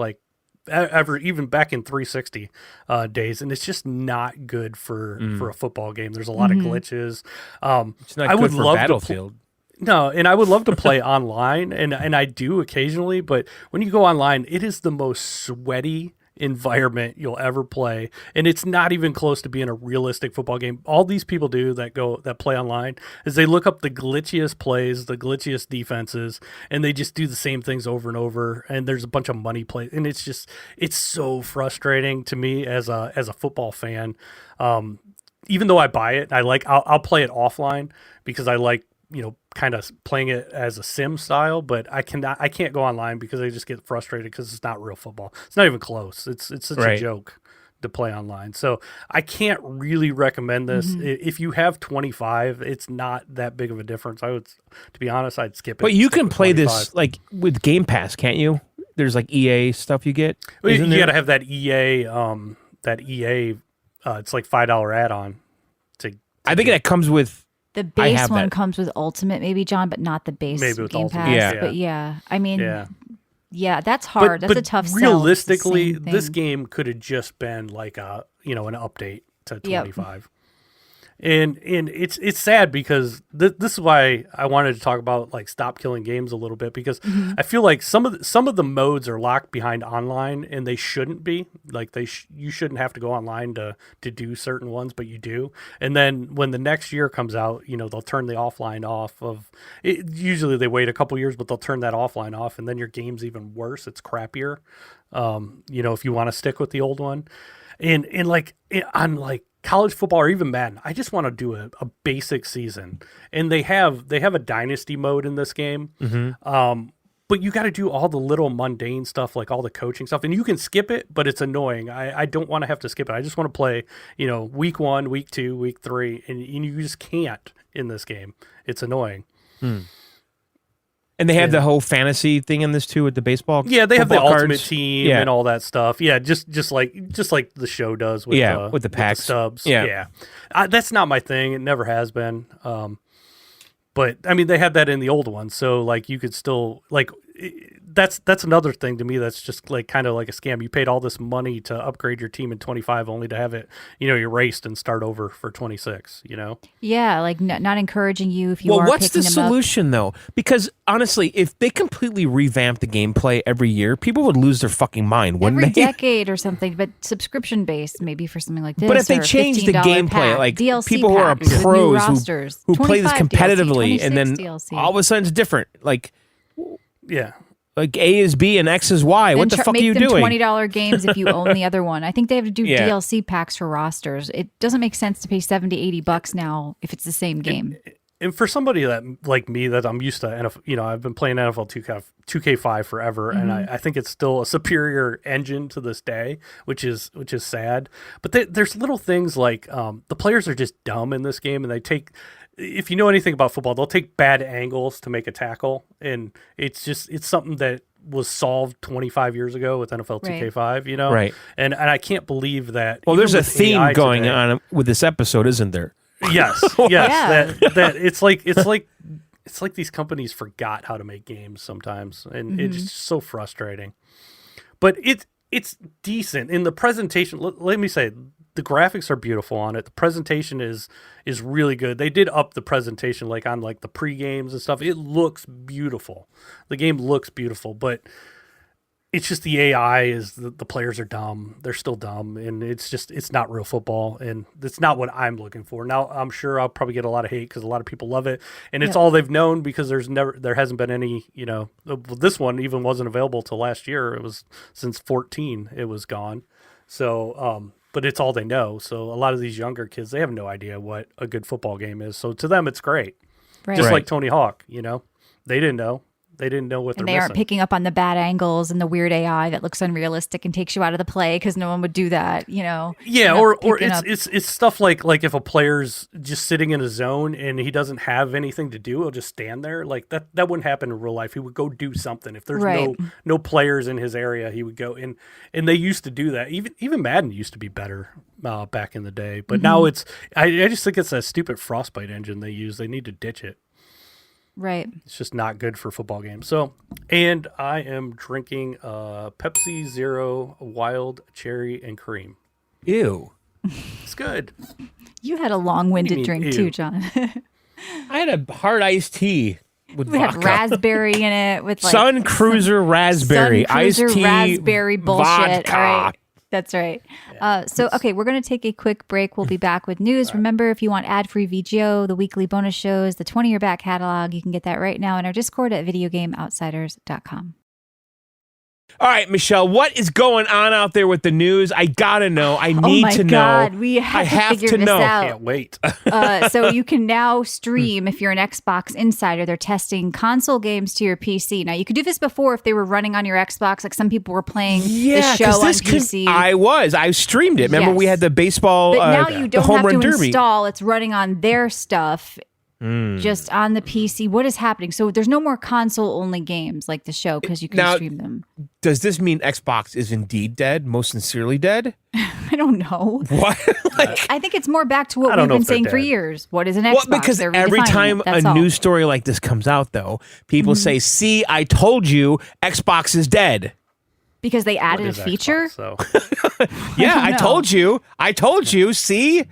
ever, even back in 360 days, and it's just not good for a football game. There's a lot of glitches. it's not good for Battlefield. No, and I would love to play online, and I do occasionally, but when you go online, it is the most sweaty environment you'll ever play, and it's not even close to being a realistic football game. All these people do that play online is they look up the glitchiest plays, the glitchiest defenses, and they just do the same things over and over, and there's a bunch of money play, and it's so frustrating to me as a football fan. Even though I buy it, I'll play it offline because I like kind of playing it as a sim style, but I can't go online because I just get frustrated because it's not real football. It's not even close. It's such a joke to play online. So I can't really recommend this. If you have 25, it's not that big of a difference. To be honest, I'd skip it. But you can play 25. this like with Game Pass, can't you? There's like EA stuff you get. You got to have that EA. It's like $5 add-on. I think that comes with. The base have one that. comes with Ultimate, maybe, John, but not the base Maybe with Game Ultimate, Pass. yeah. But yeah, I mean, Yeah. yeah, that's hard. That's a tough sell. Realistically, It's the same this thing. game could have just been like an update to Yep. 25. And it's sad because this is why I wanted to talk about like stop killing games a little bit, because I feel like some of the modes are locked behind online, and they shouldn't be. Like you shouldn't have to go online to do certain ones, but you do. And then when the next year comes out, they'll turn the offline off of it. Usually they wait a couple years, but they'll turn that offline off, and then your game's even worse. It's crappier. If you want to stick with the old one, and on like college football or even Madden, I just want to do a basic season, and they have a dynasty mode in this game. But you got to do all the little mundane stuff, like all the coaching stuff, and you can skip it, but it's annoying. I don't want to have to skip it. I just want to play, week 1, week 2, week 3, and you just can't in this game. It's annoying. And they have the whole fantasy thing in this too with the baseball. Yeah, they have the football ultimate cards. team and all that stuff. Yeah, just like the show does with with the packs. stubs. Yeah. That's not my thing. It never has been. But I mean, they had that in the old one, so like you could still like that's another thing to me that's just like kind of like a scam. You paid all this money to upgrade your team in 25 only to have it, erased and start over for 26, Yeah, like not encouraging you if you well, are what's the picking them up. solution though? Because honestly, if they completely revamp the gameplay every year, people would lose their fucking mind, wouldn't Every they? decade or something, but subscription based maybe for something like this. But if they or change the $15 gameplay, pack, like DLC people who are packs with new pros rosters, who play this 25 competitively, DLC, and then 26 DLC. all of a sudden it's different. Like Yeah. A is B and X is Y. What the fuck are you make them doing? $20 games if you own the other one. I think they have to do Yeah. DLC packs for rosters. It doesn't make sense to pay $70-$80 now if it's the same game. And for somebody that like me, that I'm used to, NFL, I've been playing NFL 2K5 forever, and I think it's still a superior engine to this day, which is sad. But there's little things like the players are just dumb in this game, and they take. If you know anything about football, they'll take bad angles to make a tackle, and it's something that was solved 25 years ago with NFL 2K5, Right. And I can't believe that. Well, even there's a with theme AI going today- on with this episode, isn't there? Yes, Yeah. that it's like these companies forgot how to make games sometimes, and it's just so frustrating. But it's decent in the presentation. Let me say, the graphics are beautiful on it. The presentation is really good. They did up the presentation like on like the pre-games and stuff. It looks beautiful. The game looks beautiful, but it's just the AI is the players are dumb. They're still dumb, and it's not real football, and it's not what I'm looking for. Now I'm sure I'll probably get a lot of hate because a lot of people love it, and it's all they've known because there hasn't been any. This one even wasn't available till last year. It was since 14. It was gone. So, but it's all they know. So a lot of these younger kids, they have no idea what a good football game is. So to them, it's great. Right. Just Right. like Tony Hawk. They didn't know. They didn't know what And they're they aren't missing. picking up on the bad angles and the weird AI that looks unrealistic and takes you out of the play because no one would do that, Yeah, They're not or picking up- it's stuff like if a player's just sitting in a zone and he doesn't have anything to do, he'll just stand there. Like that wouldn't happen in real life. He would go do something. If there's Right. no players in his area, he would go in. And they used to do that. Even Madden used to be better back in the day. But now I just think it's a stupid Frostbite engine they use. They need to ditch it. Right. It's just not good for football games. So, and I am drinking Pepsi Zero Wild Cherry and Cream. Ew. It's good. You had a long-winded What do you drink mean, too, ew? John. I had a hard iced tea with We had vodka. raspberry in it with like Sun Cruiser raspberry, Sun iced Cruiser tea, raspberry bullshit. vodka. All right. That's right. Okay, we're going to take a quick break. We'll be back with news. Remember, if you want ad-free VGO, the weekly bonus shows, the 20-year back catalog, you can get that right now in our Discord at videogameoutsiders.com. All right, Michelle, what is going on out there with the news? I gotta know. I Oh need my to God, know. we have I to have figure to this know. out. Can't wait. So you can now stream if you're an Xbox insider. They're testing console games to your PC. Now you could do this before if they were running on your Xbox, like some people were playing Yeah, the show 'cause on this could- PC. I streamed it. Remember, we Yes. had the baseball, but now you the don't home have run to derby. install. It's running on their stuff. Just on the PC. What is happening? So there's no more console only games like the show because you can Now- stream them. Does this mean Xbox is indeed dead? Most sincerely dead? I don't know. What? Like, I think it's more back to what I don't we've know been if they're saying for dead. years. What is an Xbox? well, because They're every redefining time it. That's a all. news story like this comes out, though, people say, "See, I told you, Xbox is dead." because they What added a is feature. Xbox, so Yeah, don't I know. told you. I told you. See,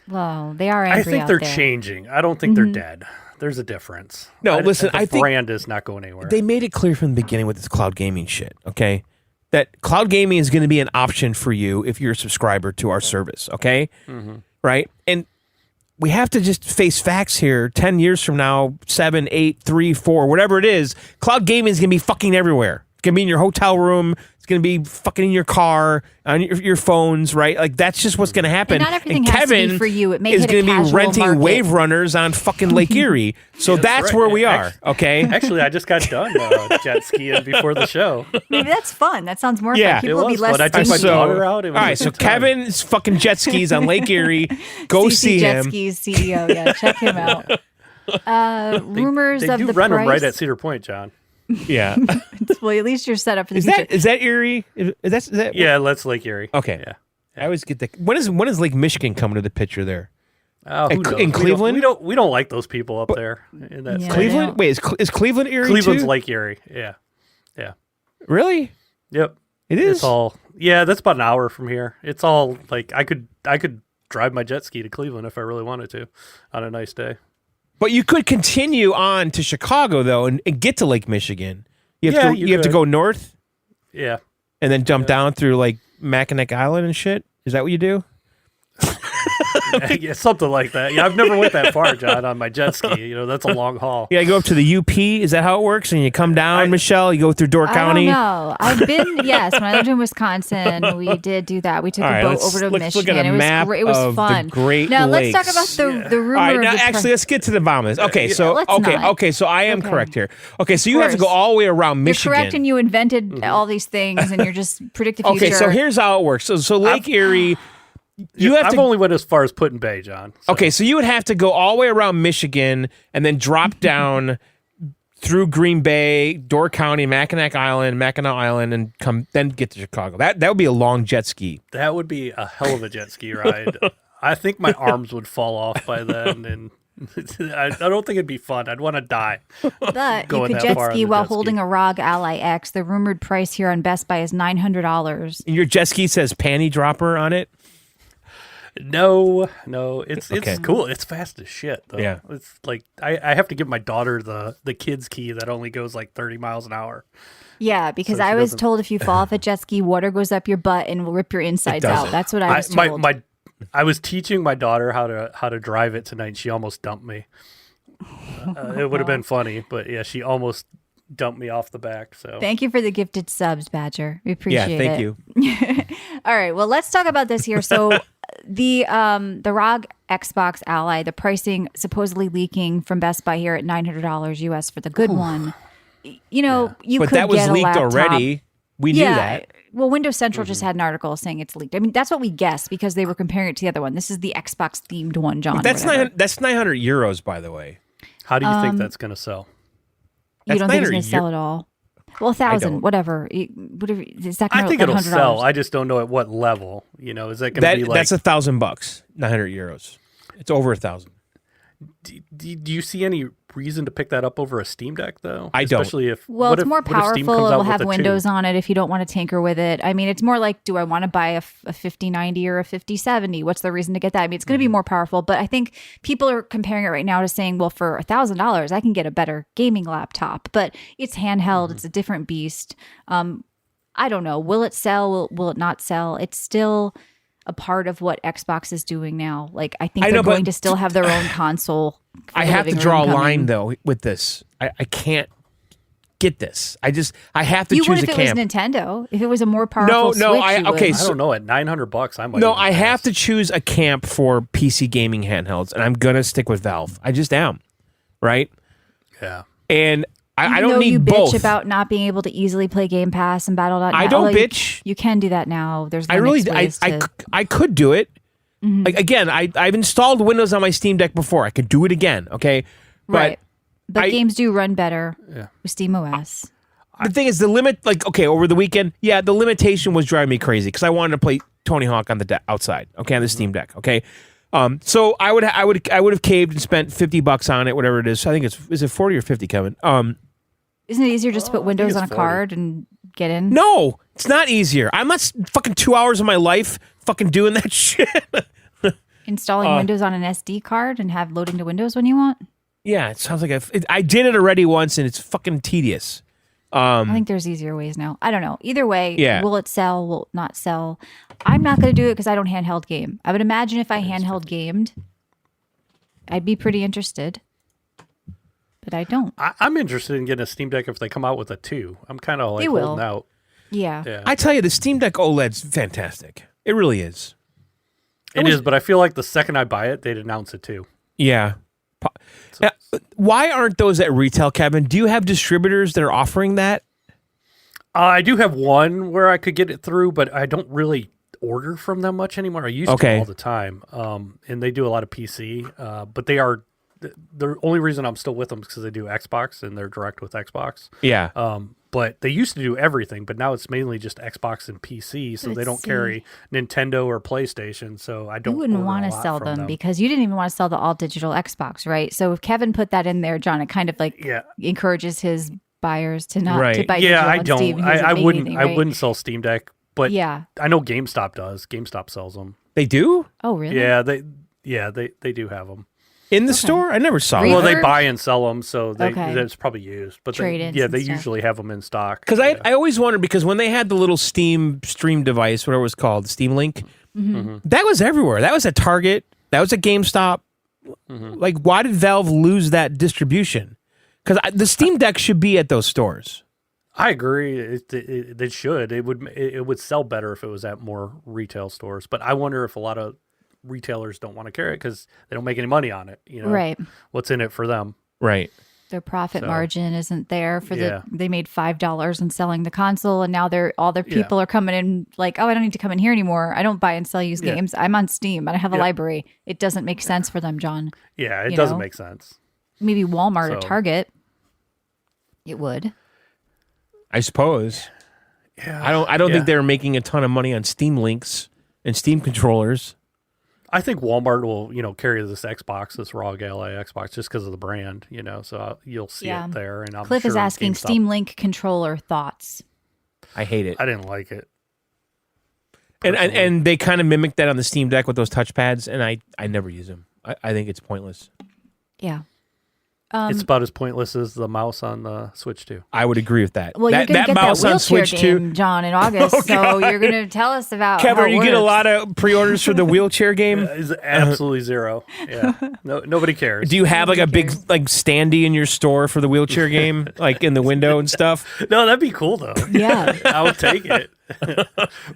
Well, they are I angry think out they're there. changing. I don't think they're dead. There's a difference. No, listen, the I think brand is not going anywhere. they made it clear from the beginning with this cloud gaming shit. Okay, that cloud gaming is going to be an option for you if you're a subscriber to our service. Okay, right? And we have to just face facts here. 10 years from now, 7, 8, 3, 4, whatever it is, cloud gaming is going to be fucking everywhere. It's going to be in your hotel room. It's going to be fucking in your car, on your phones, right? Like, that's just what's going to happen. And not everything has to be Kevin for you. It may is hit a going to be casual renting market. wave runners on fucking Lake Erie. So that's right. where we are, okay? Actually, I just got done jet skiing before the show. Maybe that's fun. That sounds more Yeah. fun. People will be was less fun. I took my stingy. daughter out. It was all a right, so good time. Kevin's fucking jet skis on Lake Erie. Go CC see Jet him. Skis CEO. Yeah, check him out. Rumors They of do the rent price. them right at Cedar Point, John. Yeah. Well, at least you're set up for the Is future. that Erie? Is that Yeah, let's Lake Erie. Okay. Yeah. I always get the when is Lake Michigan coming to the picture there? Who knows? In Cleveland? We don't like those people up there. In that Yeah. state. Cleveland? Wait, is Cleveland Erie Cleveland's too? Lake Erie. Yeah. Really? Yep. It is? It's all. Yeah, that's about an hour from here. It's all like I could drive my jet ski to Cleveland if I really wanted to on a nice day. But you could continue on to Chicago though and get to Lake Michigan. You have Yeah, to could. go north Yeah. and then jump down through like Mackinac Island and shit. Is that what you do? Yeah, something like that. Yeah, I've never went that far, John, on my jet ski. You know, that's a long haul. Yeah, you go up to the UP. Is that how it works? And you come down, Michelle. You go through Door County. I don't know. I've been, yes, when I lived in Wisconsin, we did do that. We took All a right, boat over to let's look Michigan. at a It was map great. It was of the fun. Great Now Lakes. let's talk about the rumor. All right, of now the actually, let's get to the bottom of this. Okay, so let's not. okay, so I am Okay. correct here. Okay, so you have to go course. all the way around You're Michigan. correct, and you invented all these things, and you're just predict the future. Okay, so here's how it works. So Lake Erie, you have I've to. only went as far as Put in Bay, John. So. Okay, so you would have to go all the way around Michigan and then drop down through Green Bay, Door County, Mackinac Island, and then get to Chicago. That would be a long jet ski. That would be a hell of a jet ski ride. I think my arms would fall off by then, and I don't think it'd be fun. I'd want to die. But you going could that jet far on ski the while jet ski. holding a ROG Ally X. The rumored price here on Best Buy is $900. And your jet ski says panty dropper on it. No, it's Okay. cool. It's fast as shit, though. Yeah. It's like I have to give my daughter the kids key that only goes like 30 miles an hour. Yeah, because So I she was doesn't- told if you fall off a jet ski, water goes up your butt and will rip your insides out. doesn't. That's what I was told. I was teaching my daughter how to drive it tonight, and she almost dumped me. It would have been funny, but yeah, she almost dumped me off the back. So Thank you for the gifted subs, Badger. We appreciate it. Yeah, thank you. All right, well, let's talk about this here. So the ROG Xbox Ally, the pricing supposedly leaking from Best Buy here at $900 US for the good one. You know, you But could that was get a leaked laptop. already. We knew that. Well, Windows Central just had an article saying it's leaked. I mean, that's what we guessed because they were comparing it to the other one. This is the Xbox themed one, John. That's whatever. that's 900 euros, by the way. how do you think that's going to sell? You don't think it's 900 going to sell at all? Well, 1,000, don't. whatever. Whatever. Is that gonna I think look it'll like $100? sell. I just don't know at what level. You know, is that going to be like? That's $1,000, 900 euros. It's over 1,000. Do you see any reason to pick that up over a Steam Deck, though? I don't. Especially if Well, it's more what if Steam powerful. comes out It'll with have a 2? Windows on it if you don't want to tinker with it. I mean, it's more like, do I want to buy a 5090 or a 5070? What's the reason to get that? I mean, it's going to be more powerful, but I think people are comparing it right now to saying, well, for $1,000, I can get a better gaming laptop, but it's handheld. It's a different beast. I don't know. Will it sell? Will it not sell? It's still a part of what Xbox is doing now. Like, I think I they're know, but going to still have their own console. for I the have to living draw a room coming. line though with this. I can't get this. I have to You would choose if a it was camp. Nintendo. If it was a more powerful No, Switch, you would. okay, I so- don't know. At $900, I might. No, even I have pass. to choose a camp for PC gaming handhelds, and I'm gonna stick with Valve. I just am, right? Yeah. And I Even don't though need you both. bitch about not being able to easily play Game Pass and Battle.net. I don't although bitch. You can do that now. There's I really, Linux ways to, I could do it. Like again, I've installed Windows on my Steam Deck before. I could do it again. Okay, but right. But I- games do run better Yeah. with Steam OS. the thing is, the limit. Like okay, over the weekend, yeah, the limitation was driving me crazy because I wanted to play Tony Hawk on the outside. Okay, on the Steam Deck. Okay. So I would have caved and spent $50 on it, whatever it is. I think is it 40 or 50, Kevin? Isn't it easier just to put Windows it's on a 40. card and get in? No, it's not easier. I'm not fucking 2 hours of my life fucking doing that shit. Installing Windows on an SD card and have loading to Windows when you want? Yeah, it sounds like I did it already once, and it's fucking tedious. I think there's easier ways now. I don't know. Either way, Yeah. will it sell? Will it not sell? I'm not going to do it because I don't handheld game. I would imagine if I handheld gamed, I'd be pretty interested. But I don't. I'm interested in getting a Steam Deck if they come out with a 2. I'm kind of like They will. holding out. Yeah. Yeah. I tell you, the Steam Deck OLED's fantastic. It really is. It is, but I feel like the second I buy it, they'd announce it too. Yeah. Now, why aren't those at retail, Kevin? Do you have distributors that are offering that? I do have one where I could get it through, but I don't really order from them much anymore. I used Okay. to all the time, and they do a lot of PC. But they are the only reason I'm still with them is because they do Xbox and they're direct with Xbox. Yeah. But they used to do everything, but now it's mainly just Xbox and PC, so they don't carry Nintendo or PlayStation. So I don't. You wouldn't want to sell them because you didn't even want to sell the all digital Xbox, right? So if Kevin put that in there, John, it kind of like encourages his buyers to not to buy. Yeah, I don't. Steam. I wouldn't. Anything, right? I wouldn't sell Steam Deck, but I know GameStop does. GameStop sells them. They do? Oh, really? Yeah, they do have them. In the store? I never saw them. Well, they buy and sell them, so it's probably used. But they usually have them in stock. Because I always wondered, because when they had the little Steam stream device, whatever it was called, Steam Link, that was everywhere. That was at Target. That was at GameStop. Like, why did Valve lose that distribution? Because the Steam Deck should be at those stores. I agree. It should. It would sell better if it was at more retail stores. But I wonder if a lot of retailers don't want to carry it because they don't make any money on it. Right? What's in it for them? Right. Their profit margin isn't there for they made $5 in selling the console, and now all their people are coming in like, oh, I don't need to come in here anymore. I don't buy and sell used games. I'm on Steam. I have a library. It doesn't make sense for them, John. Yeah, it doesn't make sense. Maybe Walmart or Target. It would. I suppose. Yeah. I don't think they're making a ton of money on Steam Links and Steam controllers. I think Walmart will, carry this Xbox, this ROG Ally Xbox, just because of the brand, So you'll see it there. And Cliff is asking Steam Link controller thoughts. I hate it. I didn't like it. And they kind of mimic that on the Steam Deck with those touchpads, and I never use them. I think it's pointless. Yeah. It's about as pointless as the mouse on the Switch 2. I would agree with that. Well, you're going to get that wheelchair game, John, in August, so you're going to tell us about Kevin, how it you works. get a lot of pre-orders for the wheelchair game? It's absolutely zero. Yeah, nobody cares. Do you have like a big standee in your store for the wheelchair game, like in the window and stuff? No, that'd be cool though. Yeah, I would take it.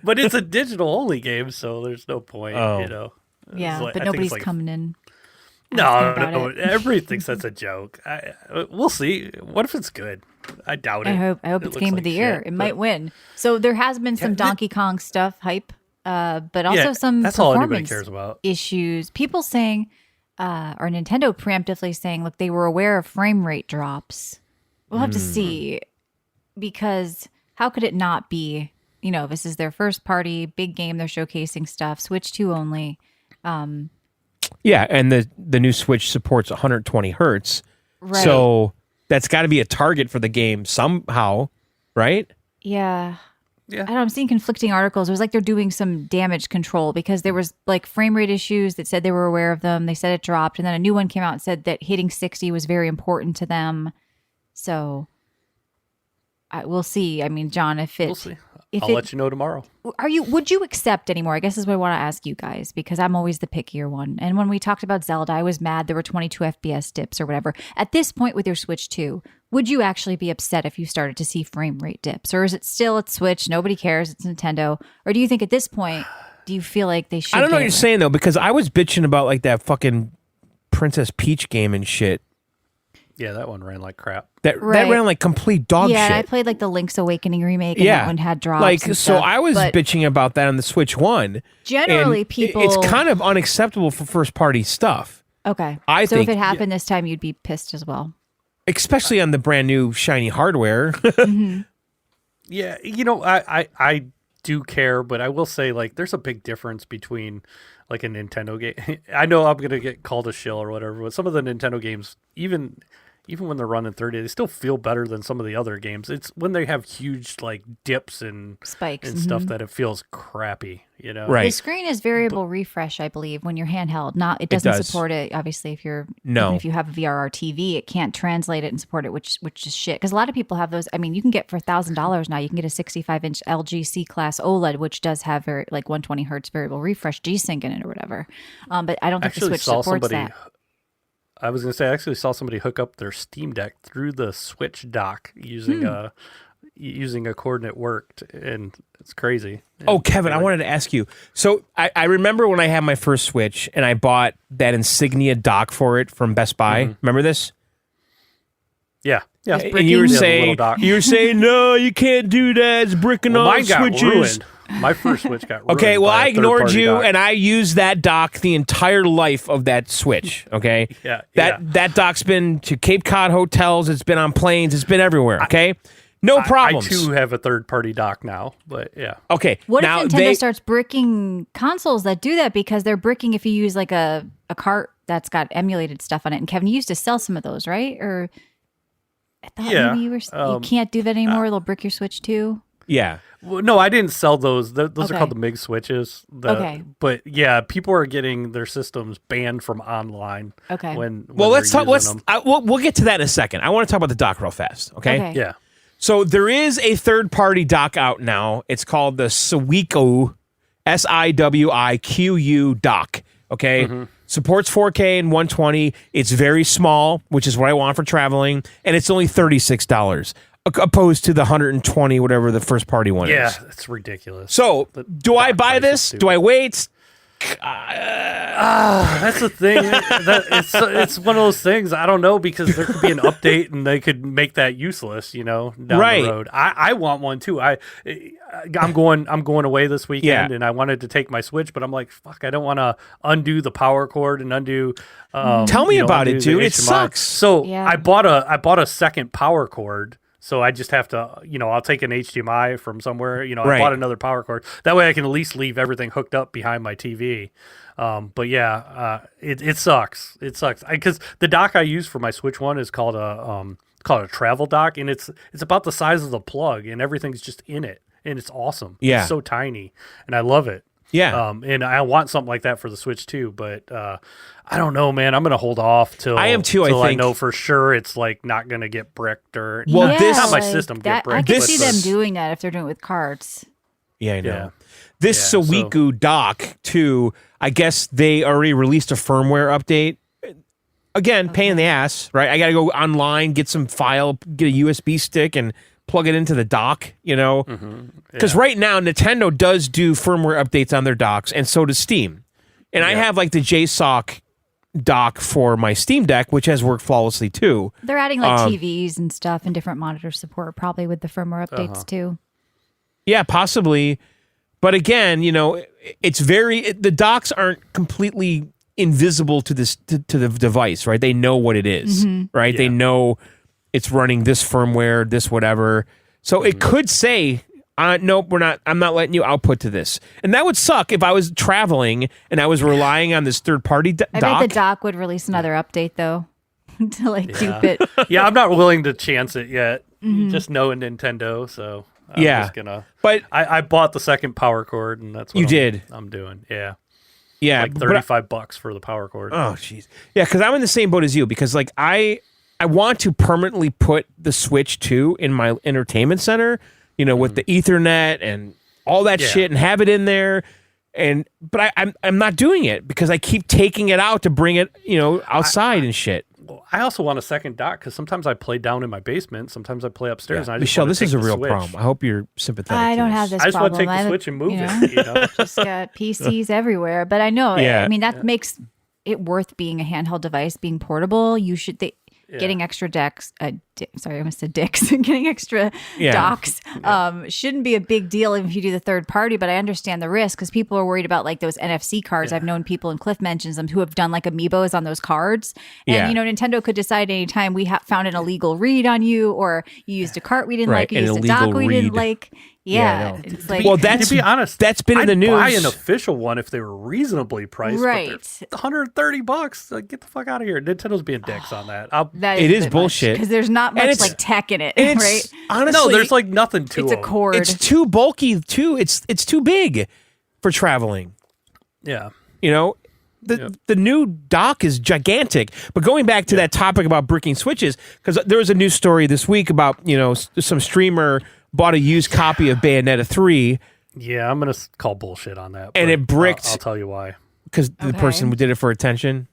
But it's a digital only game, so there's no point. Yeah, but nobody's coming in. No, everybody thinks that's a joke. We'll see. What if it's good? I doubt it. I hope it's game of the year. It might win. So there has been some Donkey Kong stuff hype, but also some that's all anybody performance cares about. Issues. People saying, or Nintendo preemptively saying, look, they were aware of frame rate drops. We'll have to see, because how could it not be? This is their first party big game. They're showcasing stuff. Switch 2 only. Yeah, and the new Switch supports 120 hertz. Right. So that's got to be a target for the game somehow, right? Yeah. I don't know, I'm seeing conflicting articles. It was like they're doing some damage control because there was like frame rate issues that said they were aware of them. They said it dropped, and then a new one came out and said that hitting 60 was very important to them. So we'll see. I mean, John, we'll see. I'll let you know tomorrow. Would you accept anymore? I guess is what I want to ask you guys, because I'm always the pickier one. And when we talked about Zelda, I was mad there were 22 FPS dips or whatever. At this point with your Switch 2, would you actually be upset if you started to see frame rate dips? Or is it still at Switch, nobody cares, it's Nintendo? Or do you think at this point, do you feel like they should? I don't know what you're saying, though, because I was bitching about like that fucking Princess Peach game and shit. Yeah, that one ran like crap. That ran like complete dog shit. Yeah, I played like the Link's Awakening remake, and that one had drops. So I was bitching about that on the Switch 1. Generally, people... It's kind of unacceptable for first-party stuff. Okay. I think if it happened this time, you'd be pissed as well. Especially on the brand new shiny hardware. Mm-hmm. Yeah, I do care, but I will say, like, there's a big difference between like a Nintendo game. I know I'm going to get called a shill or whatever, but some of the Nintendo games, even when they're running 30, they still feel better than some of the other games. It's when they have huge like dips and spikes and stuff that it feels crappy, Right. The screen is variable refresh, I believe, when you're handheld. It doesn't support it. Obviously, if you have a VRR TV, it can't translate it and support it, which is shit. Because a lot of people have those. I mean, you can get for $1,000 now. You can get a 65-inch LG C-Class OLED, which does have 120 hertz variable refresh G-Sync in it or whatever. But I don't think the Switch supports that. I was going to say, I actually saw somebody hook up their Steam Deck through the Switch dock using a cord, and it worked, and it's crazy. Oh, Kevin, I wanted to ask you. So I remember when I had my first Switch, and I bought that Insignia dock for it from Best Buy. Mm-hmm. Remember this? Yeah. Yeah. And you were saying, no, you can't do that. It's bricking off switches. Ruined. My first Switch got ruined. Okay, well, I ignored you, and I used that dock the entire life of that Switch, okay? Yeah. That dock's been to Cape Cod hotels. It's been on planes. It's been everywhere, okay? No I problems. too have a third-party dock now, but yeah. Okay. What now if Nintendo starts bricking consoles that do that because they're bricking if you use like a cart that's got emulated stuff on it? And Kevin, you used to sell some of those, right? Or I thought maybe you can't do that anymore. They'll brick your Switch too. Yeah. Well, no, I didn't sell those. Those are Okay. called the MIG switches. Okay. But yeah, people are getting their systems banned from online. Okay. When Well, let's they're talk. using them. We'll get to that in a second. I want to talk about the dock real fast. Okay. Yeah. So there is a third-party dock out now. It's called the Siwiku, SIWIQU dock. Okay, supports 4K and 120. It's very small, which is what I want for traveling, and it's only $36, opposed to the 120, whatever the first-party one Yeah, is. it's ridiculous. So, do I dock buy price is this? stupid. Do I wait? That's the thing. It's one of those things. I don't know because there could be an update and they could make that useless. Down Right. the road. I want one too. I'm going away this weekend, Yeah. and I wanted to take my Switch, but I'm like, fuck, I don't want to undo the power cord and undo. Tell me about undo it, the dude. It HDMI. sucks. So Yeah. I bought a second power cord. So I just have to, I'll take an HDMI from somewhere. I Right. bought another power cord. That way I can at least leave everything hooked up behind my TV. But yeah, it sucks. It sucks because the dock I use for my Switch One is called a travel dock, and it's about the size of the plug, and everything's just in it, and it's awesome. Yeah. It's so tiny, and I love it. Yeah. And I want something like that for the Switch too, but I don't know, man. I'm gonna hold off till I am too, I till I think. know for sure it's like not gonna get bricked or Well, not, this- not my system get I bricked. can This- see them doing that if they're doing it with carts. Yeah, I know. Yeah. This Yeah, so- Siwiku dock, too, I guess they already released a firmware update. Again, pain in the ass, right? I got to go online, get some file, get a USB stick, and plug it into the dock, Because right now, Nintendo does do firmware updates on their docks, and so does Steam. And I have like the JSOC dock for my Steam Deck, which has worked flawlessly, too. They're adding like TVs and stuff and different monitor support probably with the firmware updates too. Yeah, possibly. But again, it's the docks aren't completely invisible to this to the device, right? They know what it is, right? Yeah. They know it's running this firmware, this whatever. So it could say, nope, I'm not letting you output to this. And that would suck if I was traveling and I was relying on this third-party dock. I bet the dock would release another update though to like dupe it. Yeah, I'm not willing to chance it yet. Just knowing Nintendo, so I'm just gonna. But I bought the second power cord, and that's what You did. I'm doing. Yeah, yeah, like but $35 for the power cord. Oh, jeez. Yeah, because I'm in the same boat as you because, like, I want to permanently put the Switch 2 in my entertainment center, with the Ethernet and all that Yeah. shit and have it in there. But I'm not doing it because I keep taking it out to bring it, outside and shit. Well, I also want a second dock because sometimes I play down in my basement. Sometimes I play upstairs. And I just Michelle, wanna this take is a the real Switch. problem. I hope you're sympathetic. I to don't have this I just want to problem. take the I- Switch and move you it. Just got PCs everywhere. But I know, Yeah. I mean, that makes it worth being a handheld device, being portable. You should, getting extra decks, sorry, I almost said dicks, getting extra docks shouldn't be a big deal if you do the third party, but I understand the risk because people are worried about like those NFC cards. I've known people, and Cliff mentions them, who have done like amiibos on those cards. And, Nintendo could decide anytime we found an illegal read on you, or you used a cart we didn't Right, like, you an used a dock illegal we didn't read. like. Yeah, no. It's like, Well, that's to be honest, that's been in the I'd news. buy an official one if they were reasonably priced. Right. But they're $130. Like, get the fuck out of here. Nintendo's being dicks on that. that It a is bit bullshit. because there's not And much it's- like tech in it, and it's right? honestly, No, there's like nothing to It's a them. cord. it's too bulky too. It's too big for traveling. Yeah. The new dock is gigantic. But going back to that topic about bricking switches, because there was a news story this week about some streamer bought a used copy of Bayonetta 3 Yeah, I'm going to call bullshit on that. And but it bricked- I'll tell you why. because the person who did it for attention.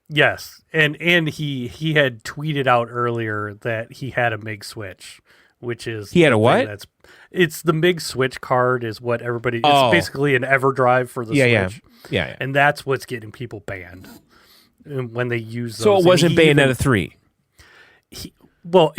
Yes, and he had tweeted out earlier that he had a MIG switch, which is He had the a thing what? It's the MIG switch card is what everybody. Oh. It's basically an EverDrive for the Yeah, Switch. yeah. And that's what's getting people banned when they use those. So it And wasn't he even- Bayonetta 3. Well,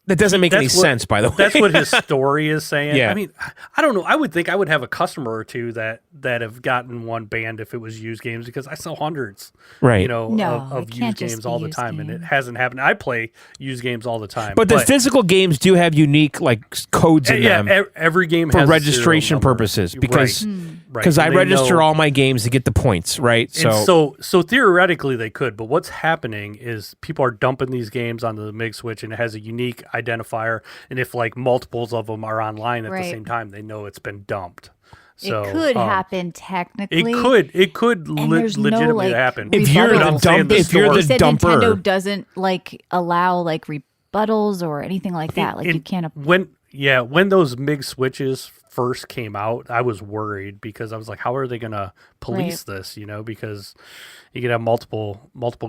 That doesn't make any That's what- sense, by the way. That's what his story is saying. Yeah. I mean, I don't know. I would think I would have a customer or two that have gotten one banned if it was used games, because I sell hundreds, Right. No, of it can't used just games be all the used time, and it games. hasn't happened. I play used games all the time, But the physical games do have unique like codes in them every game for has a registration serial number. purposes, because Right. I And they register know- all my games to get the points, right? And so theoretically they could, but what's happening is people are dumping these games onto the MIG switch, and it has a unique identifier. And if like multiples of them are online at the Right. same time, they know it's been dumped. So it could happen technically. It could there's no, legitimately like, happen. If you're rebuttal. the I'm saying dump, if you're They the said dumper, Nintendo doesn't like allow like rebuttals or anything like that. Like you can't. When those MIG switches first came out, I was worried because I was like, how are they going to police this? Because you could have multiple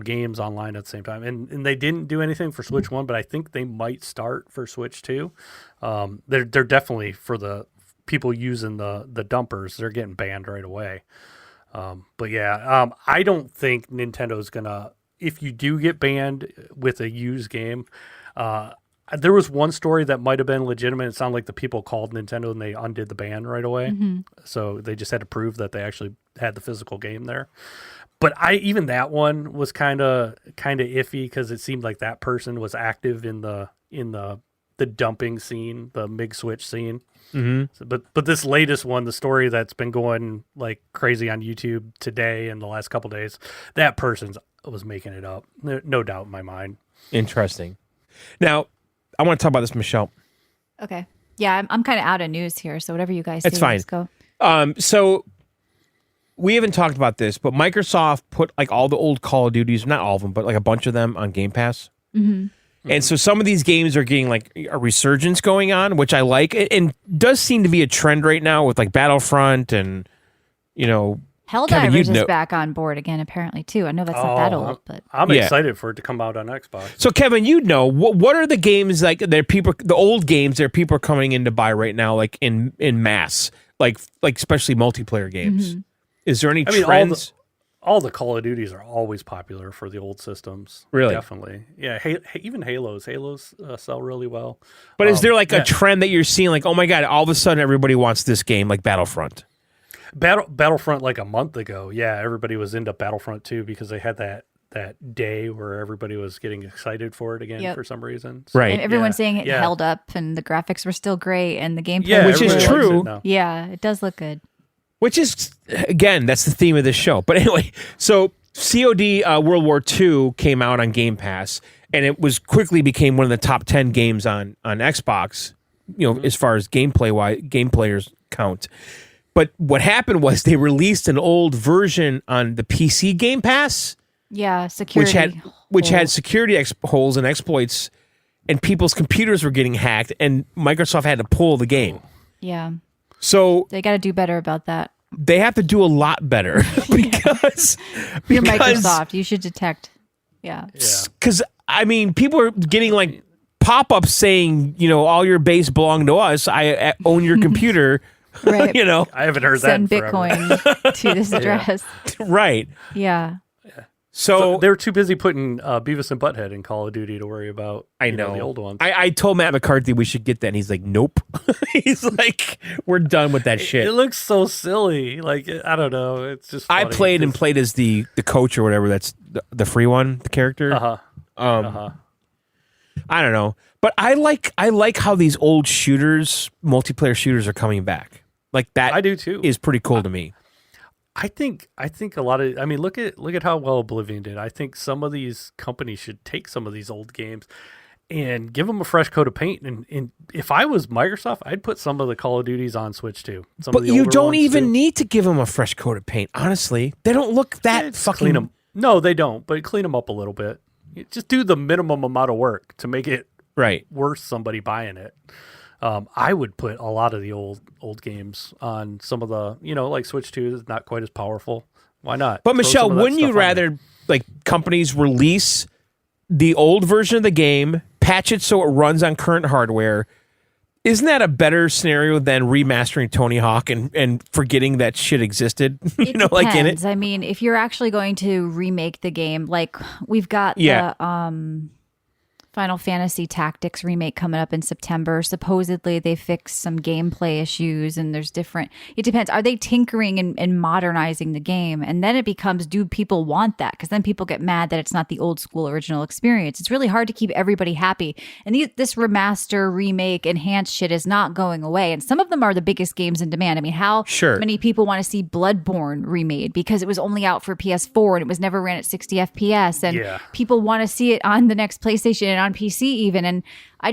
games online at the same time, and they didn't do anything for Switch 1, but I think they might start for Switch 2. They're definitely for the people using the dumpers. They're getting banned right away. I don't think Nintendo's gonna. If you do get banned with a used game, there was one story that might have been legitimate. It sounded like the people called Nintendo and they undid the ban right away. So they just had to prove that they actually had the physical game there. But even that one was kind of iffy, because it seemed like that person was active in the dumping scene, the MIG switch scene. So, but this latest one, the story that's been going like crazy on YouTube today and the last couple days, that person was making it up. No doubt in my mind. Interesting. Now, I want to talk about this, Michelle. Okay. Yeah, I'm kind of out of news here, so whatever you guys It's say, fine. let's go. So we haven't talked about this, but Microsoft put like all the old Call of Duties, not all of them, but like a bunch of them on Game Pass. And so some of these games are getting like a resurgence going on, which I like, and does seem to be a trend right now with like Battlefront and, Kevin, Helldivers you'd is know- back on board again, apparently too. I know that's not that old, but I'm Yeah. excited for it to come out on Xbox. So Kevin, what are the games like that people, the old games that people are coming in to buy right now, like in mass, like especially multiplayer games? Is there any trends? All the Call of Duties are always popular for the old systems. Really? Definitely. Yeah. Even Halos sell really well. But is there like yeah. a trend that you're seeing, like, oh my God, all of a sudden everybody wants this game, like Battlefront? Battlefront like a month ago? Yeah, everybody was into Battlefront 2 because they had that day where everybody was getting excited for it again for some reason. So, Right. and everyone's saying it yeah. held up and the graphics were still great and the gameplay Yeah, was Which is good. everybody likes true. it now. Yeah, it does look good. Which is, again, that's the theme of this show. But anyway, so COD World War II came out on Game Pass, and it was quickly became one of the top 10 games on Xbox, as far as game players count. But what happened was they released an old version on the PC Game Pass, Yeah, security. which had security holes and exploits, and people's computers were getting hacked, and Microsoft had to pull the game. Yeah, So they got to do better about that. they have to do a lot better because You're Microsoft. You should detect. Yeah. Because I mean, people are getting like pop-ups saying, all your base belong to us. I own your computer. Right. I haven't heard Send that in forever. Bitcoin to this address. Right. Yeah. So They were too busy putting Beavis and Butthead in Call of Duty to worry about I you know the old ones. I told Matt McCarthy we should get that, and he's like, nope. He's like, we're done with that shit. It looks so silly. Like, I don't know. It's just I funny. played as the coach or whatever. That's the free one, the character. Uh-huh. I don't know, but I like how these old multiplayer shooters are coming back. Like that, I do too. Is pretty cool to me. I think a lot of, look at how well Oblivion did. I think some of these companies should take some of these old games and give them a fresh coat of paint. And if I was Microsoft, I'd put some of the Call of Duties on Switch too. But you don't even need to give them a fresh coat of paint. Honestly, they don't look that fucking. clean them. No, they don't. But clean them up a little bit. Just do the minimum amount of work to make it right worth somebody buying it. I would put a lot of the old games on some of the, like Switch 2 is not quite as powerful. Why not? But Throw Michelle, some of that wouldn't you stuff on there. rather like companies release the old version of the game, patch it so it runs on current hardware? Isn't that a better scenario than remastering Tony Hawk and forgetting that shit existed? It like in it. depends. I mean, if you're actually going to remake the game, like we've got Yeah. Final Fantasy Tactics remake coming up in September. Supposedly they fixed some gameplay issues and there's different, it depends. Are they tinkering and modernizing the game? And then it becomes, do people want that? Because then people get mad that it's not the old school original experience. It's really hard to keep everybody happy. And this remaster, remake, enhanced shit is not going away. And some of them are the biggest games in demand. I mean, how many people want to see Bloodborne remade because it was only out for PS4 and it was never ran at 60 FPS. And people want to see it on the next PlayStation and on PC even. And I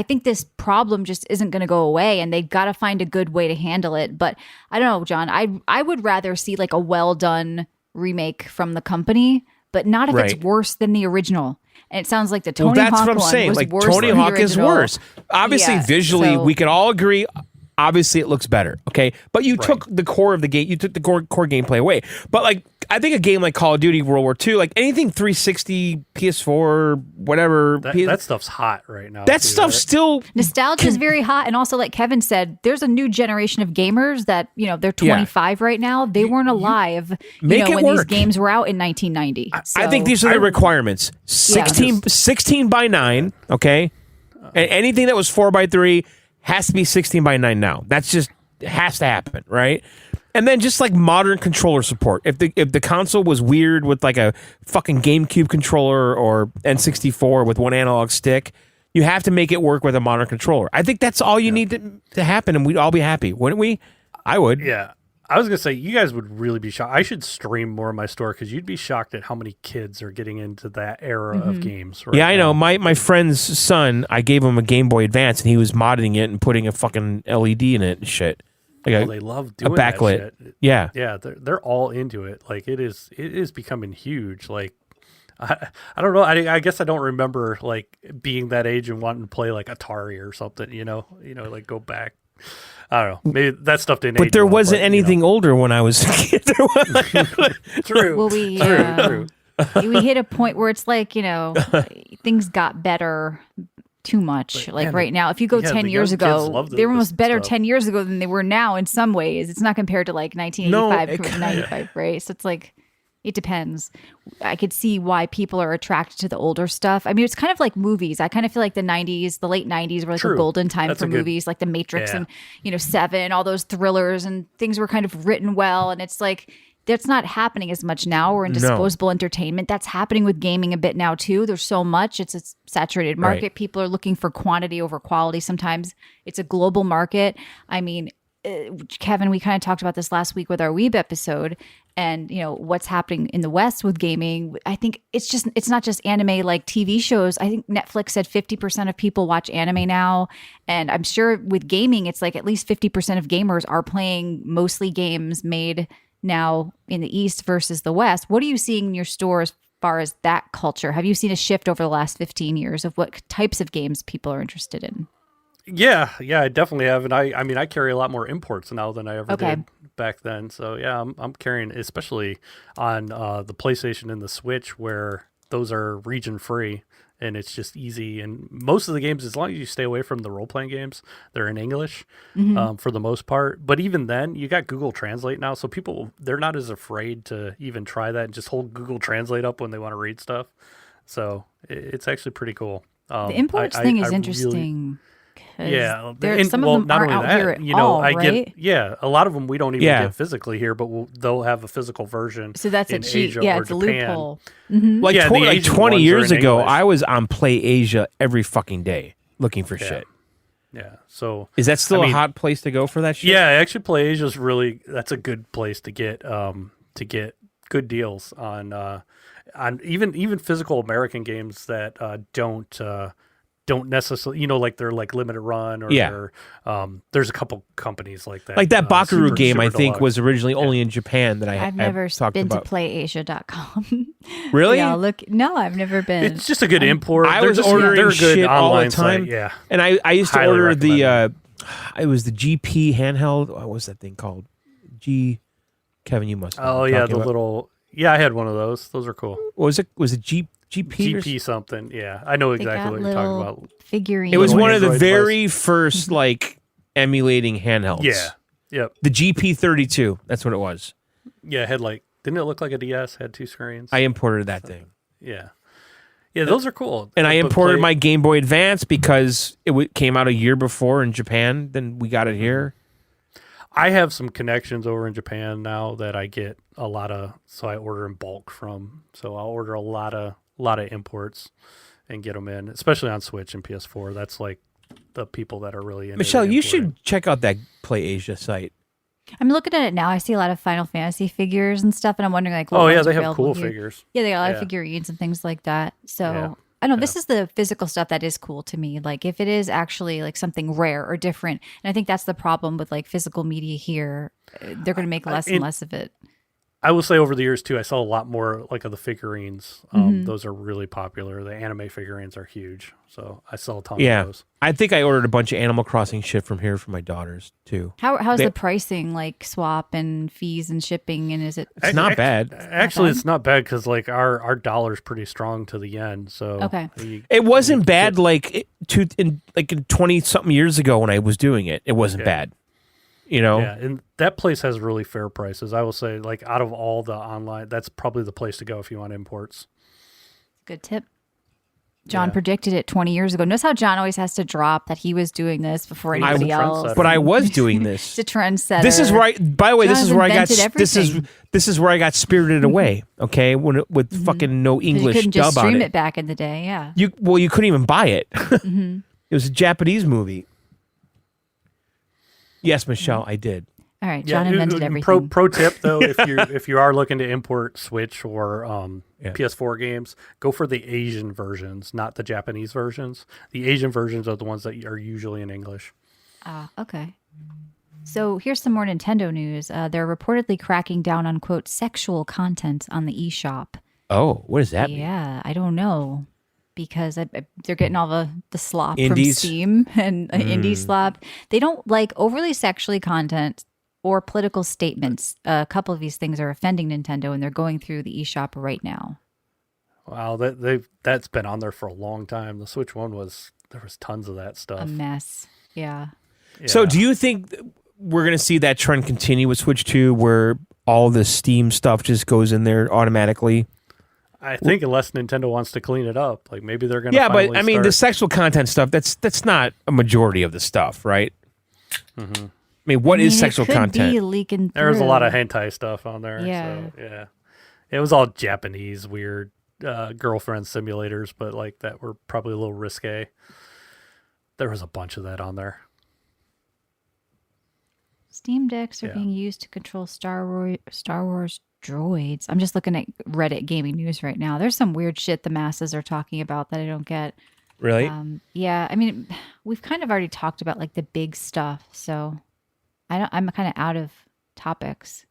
think this problem just isn't going to go away and they've got to find a good way to handle it. But I don't know, John, I would rather see like a well done remake from the company, but not if it's worse than the original. And it sounds like the Tony Hawk one was like worse Tony than Hawk the original. is worse. Obviously, visually, we can all agree. Obviously, it looks better. Okay, but you took the core of the game. You took the core gameplay away. But like, I think a game like Call of Duty World War II, like anything 360, PS4, whatever. That stuff's hot right now. That stuff's still nostalgia is very hot, and also like Kevin said, there's a new generation of gamers that they're 25 right now. They weren't alive, when these games were out in 1990. I think these are the requirements: 16 by 9. Okay, and anything that was 4 by 3 has to be 16 by 9 now. That's just has to happen, right? And then just like modern controller support. If the console was weird with like a fucking GameCube controller or N64 with one analog stick, you have to make it work with a modern controller. I think that's all you need to happen, and we'd all be happy, wouldn't we? I would. Yeah. I was going to say, you guys would really be shocked. I should stream more of my store because you'd be shocked at how many kids are getting into that era of games. Right I know. My friend's son, I gave him a Game Boy Advance, and he was modding it and putting a fucking LED in it and shit. Like they love doing backlit. That shit. Yeah. Yeah, they're all into it. Like, it is becoming huge. Like, I don't know. I guess I don't remember, like, being that age and wanting to play, like, Atari or something, like, go back. I don't know. Maybe that stuff didn't. But there wasn't anything older when I was a kid. True. Well, true. We hit a point where it's like things got better too much. Like right now, if you go 10 years ago, they were almost better 10 years ago than they were now. In some ways, it's not compared to like 1985 to 95, right? So it's like. It depends. I could see why people are attracted to the older stuff. I mean, it's kind of like movies. I kind of feel like the late 90s were like a golden time for movies, like The Matrix and, Seven, all those thrillers and things were kind of written well. And it's like, that's not happening as much now. We're in disposable entertainment. That's happening with gaming a bit now too. There's so much. It's a saturated market. Right. People are looking for quantity over quality. Sometimes it's a global market. I mean, Kevin, we kind of talked about this last week with our Weeb episode and, what's happening in the West with gaming. I think it's not just anime like TV shows. I think Netflix said 50% of people watch anime now. And I'm sure with gaming, it's like at least 50% of gamers are playing mostly games made now in the East versus the West. What are you seeing in your store as far as that culture? Have you seen a shift over the last 15 years of what types of games people are interested in? Yeah, I definitely have, and I mean, I carry a lot more imports now than I ever did back then. So yeah, I'm carrying, especially on the PlayStation and the Switch, where those are region free, and it's just easy. And most of the games, as long as you stay away from the role playing games, they're in English for the most part. But even then, you got Google Translate now, so they're not as afraid to even try that and just hold Google Translate up when they want to read stuff. So it's actually pretty cool. The imports thing is interesting. Yeah, some of them aren't out here at all, right? A lot of them we don't even get physically here, but they'll have a physical version. So that's a cheat. Asia Yeah, or it's a Japan. loophole. Like 20 years ago, I was on Play Asia every fucking day looking for shit. Yeah. So is that still a hot place to go for that shit? Yeah, actually, Play Asia is that's a good place to get good deals on even physical American games that don't necessarily, like they're like limited run or there's a couple companies like that. Like that Bakaru game, I think, was originally only in Japan that I've never been to PlayAsia.com. Really? Yeah, no, I've never been. It's just a good import. I was ordering shit all the time. Site, and I used to order it was the GP handheld. What was that thing called? Kevin, you must know. Oh, yeah, the little... Yeah, I had one of those. Those are cool. What was it? Was it GP? GP something. Yeah, I know exactly what you're talking about. Figurine. It was one of the very first emulating handhelds. Yeah. Yep. The GP32. That's what it was. Yeah, it had didn't it look like a DS? Had two screens. I imported that thing. Yeah. Yeah, those are cool. And I imported my Game Boy Advance because it came out a year before in Japan. Then we got it here. I have some connections over in Japan now that I get a lot of, so I order in bulk from. So I'll order a lot of imports and get them in, especially on Switch and PS4. That's like the people that are really into Michelle, you importing. should check out that Play Asia site. I'm looking at it now. I see a lot of Final Fantasy figures and stuff, and I'm wondering like, what Oh yeah, ones are they have available cool here. figures. Yeah, they got a lot of figurines and things like that. So Yeah. I don't know. This is the physical stuff that is cool to me. Like if it is actually like something rare or different, and I think that's the problem with like physical media here. They're going to make less and less of it. I will say over the years too, I saw a lot more like of the figurines. Those are really popular. The anime figurines are huge, so I sell a ton of those. I think I ordered a bunch of Animal Crossing shit from here for my daughters too. How's the pricing like swap and fees and shipping, and is it? It's not bad. Actually, it's not bad because like our dollar's pretty strong to the yen. So Okay. It wasn't bad like in 20 something years ago when I was doing it. It wasn't bad. You know? Yeah, and that place has really fair prices. I will say, like out of all the online, that's probably the place to go if you want imports. Good tip. John predicted it 20 years ago. Notice how John always has to drop that he was doing this before anybody else. But I was doing this. It's a trendsetter. This is right. By the way, John this is has where I got. invented everything. This is where I got Spirited Away. Okay, with fucking no 'Cause English you couldn't just dub on stream it. it back in the day. Yeah. You couldn't even buy it. It was a Japanese movie. Yes, Michelle, I did. All right. John invented everything. Pro tip though, if you are looking to import Switch or PS4 games, go for the Asian versions, not the Japanese versions. The Asian versions are the ones that are usually in English. Okay. So here's some more Nintendo news. They're reportedly cracking down on, quote, sexual content on the eShop. Oh, what does that mean? Yeah, I don't know. Because they're getting all the slop Indies? from Steam and indie slop. They don't like overly sexually content or political statements. A couple of these things are offending Nintendo, and they're going through the eShop right now. Wow, that's been on there for a long time. The Switch One there was tons of that stuff. A mess. Yeah. So do you think we're going to see that trend continue with Switch 2 where all the Steam stuff just goes in there automatically? I think unless Nintendo wants to clean it up, like maybe they're going to. Yeah, but I mean, the sexual content stuff, that's not a majority of the stuff, right? Mm-hmm. I mean, what is sexual it could content? Be leaking through. There's a lot of hentai stuff on there. Yeah. So, yeah. It was all Japanese, weird girlfriend simulators, but like that were probably a little risque. There was a bunch of that on there. Steam Decks are being used to control Star Wars droids. I'm just looking at Reddit gaming news right now. There's some weird shit the masses are talking about that I don't get. Really? Yeah, I mean, we've kind of already talked about like the big stuff, so I'm kind of out of topics.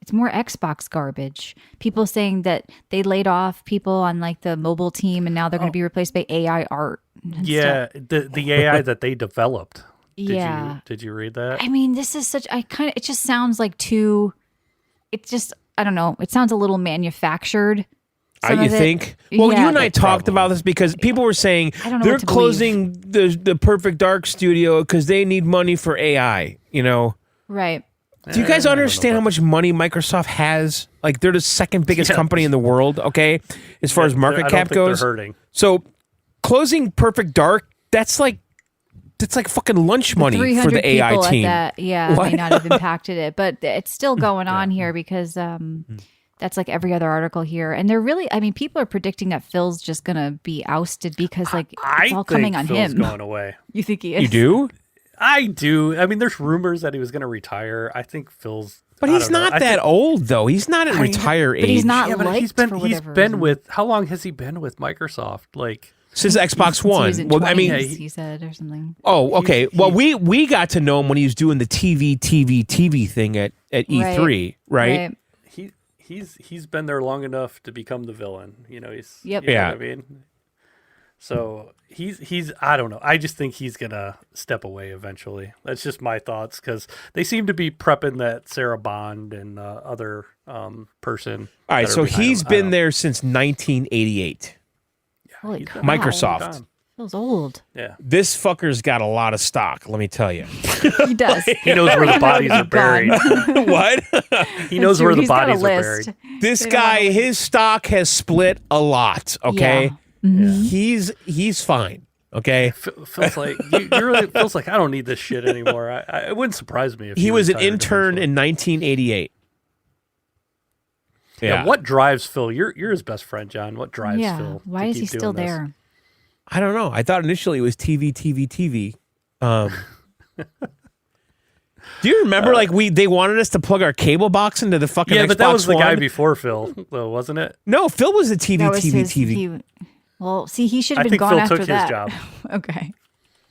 It's more Xbox garbage. People saying that they laid off people on like the mobile team and now they're going to be replaced by AI art. Yeah, the AI that they developed. Did you read that? I mean, this is such it just sounds like I don't know. It sounds a little manufactured. You think? Well, you and I talked about this because people were saying they're closing the Perfect Dark studio because they need money for AI, you know? Right. Do you guys understand how much money Microsoft has? Like, they're the second biggest company in the world, okay? As far as market cap goes. They're hurting. So, closing Perfect Dark, that's like fucking lunch money for the AI team. May not have impacted it, but it's still going on here because that's like every other article here. And they're really, I mean, people are predicting that Phil's just going to be ousted because like it's all coming on Phil's him. Going away. You think he is? You do? I do. I mean, there's rumors that he was going to retire. I think Phil's. But he's not that old, though. He's not at retire age. But he's not but liked he's been reason. with. How long has he been with Microsoft? Like since Xbox One. He was in well, I mean, 20s, he said or something. Oh, okay. Well, we got to know him when he was doing the TV thing at E3, right? He's been there long enough to become the villain. You know, he's. Yep. You know what I mean. So he's I don't know. I just think he's gonna step away eventually. That's just my thoughts because they seem to be prepping that Sarah Bond and other person. All right, so he's been there since 1988. Holy crap. Microsoft. Feels old. Yeah. This fucker's got a lot of stock, let me tell you. He does. He knows where the bodies are buried. What? He knows where the bodies are list. buried. This They don't guy, wanna- his stock has split a lot, okay? Yeah. He's fine, okay? Feels like you really feels like I don't need this shit anymore. It wouldn't surprise me if He was an retired intern eventually. in 1988. Yeah. What drives Phil? You're his best friend, John. What drives Yeah. Phil? Why to is he keep still doing this? there? I don't know. I thought initially it was TV. Do you remember they wanted us to plug our cable box into the fucking Yeah, Xbox but that was the guy One? before Phil, though, wasn't it? No, Phil was the TV. That was his, well, see, he should I have been think gone Phil after took that. his job. Okay.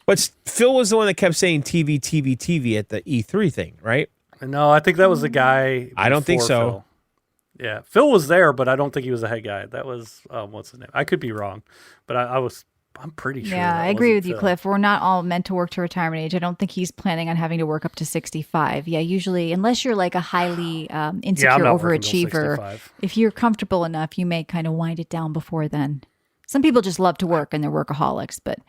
But Phil was the one that kept saying TV at the E3 thing, right? No, I think that was the guy. I don't think before so. Phil. Yeah, Phil was there, but I don't think he was the head guy. That was what's his name? I could be wrong, but I'm pretty sure. Yeah, that I agree wasn't with you, Phil. Cliff. We're not all meant to work to retirement age. I don't think he's planning on having to work up to 65. Yeah, usually, unless you're like a highly insecure Yeah, I'm not working till overachiever, 65. if you're comfortable enough, you may kind of wind it down before then. Some people just love to work and they're workaholics, but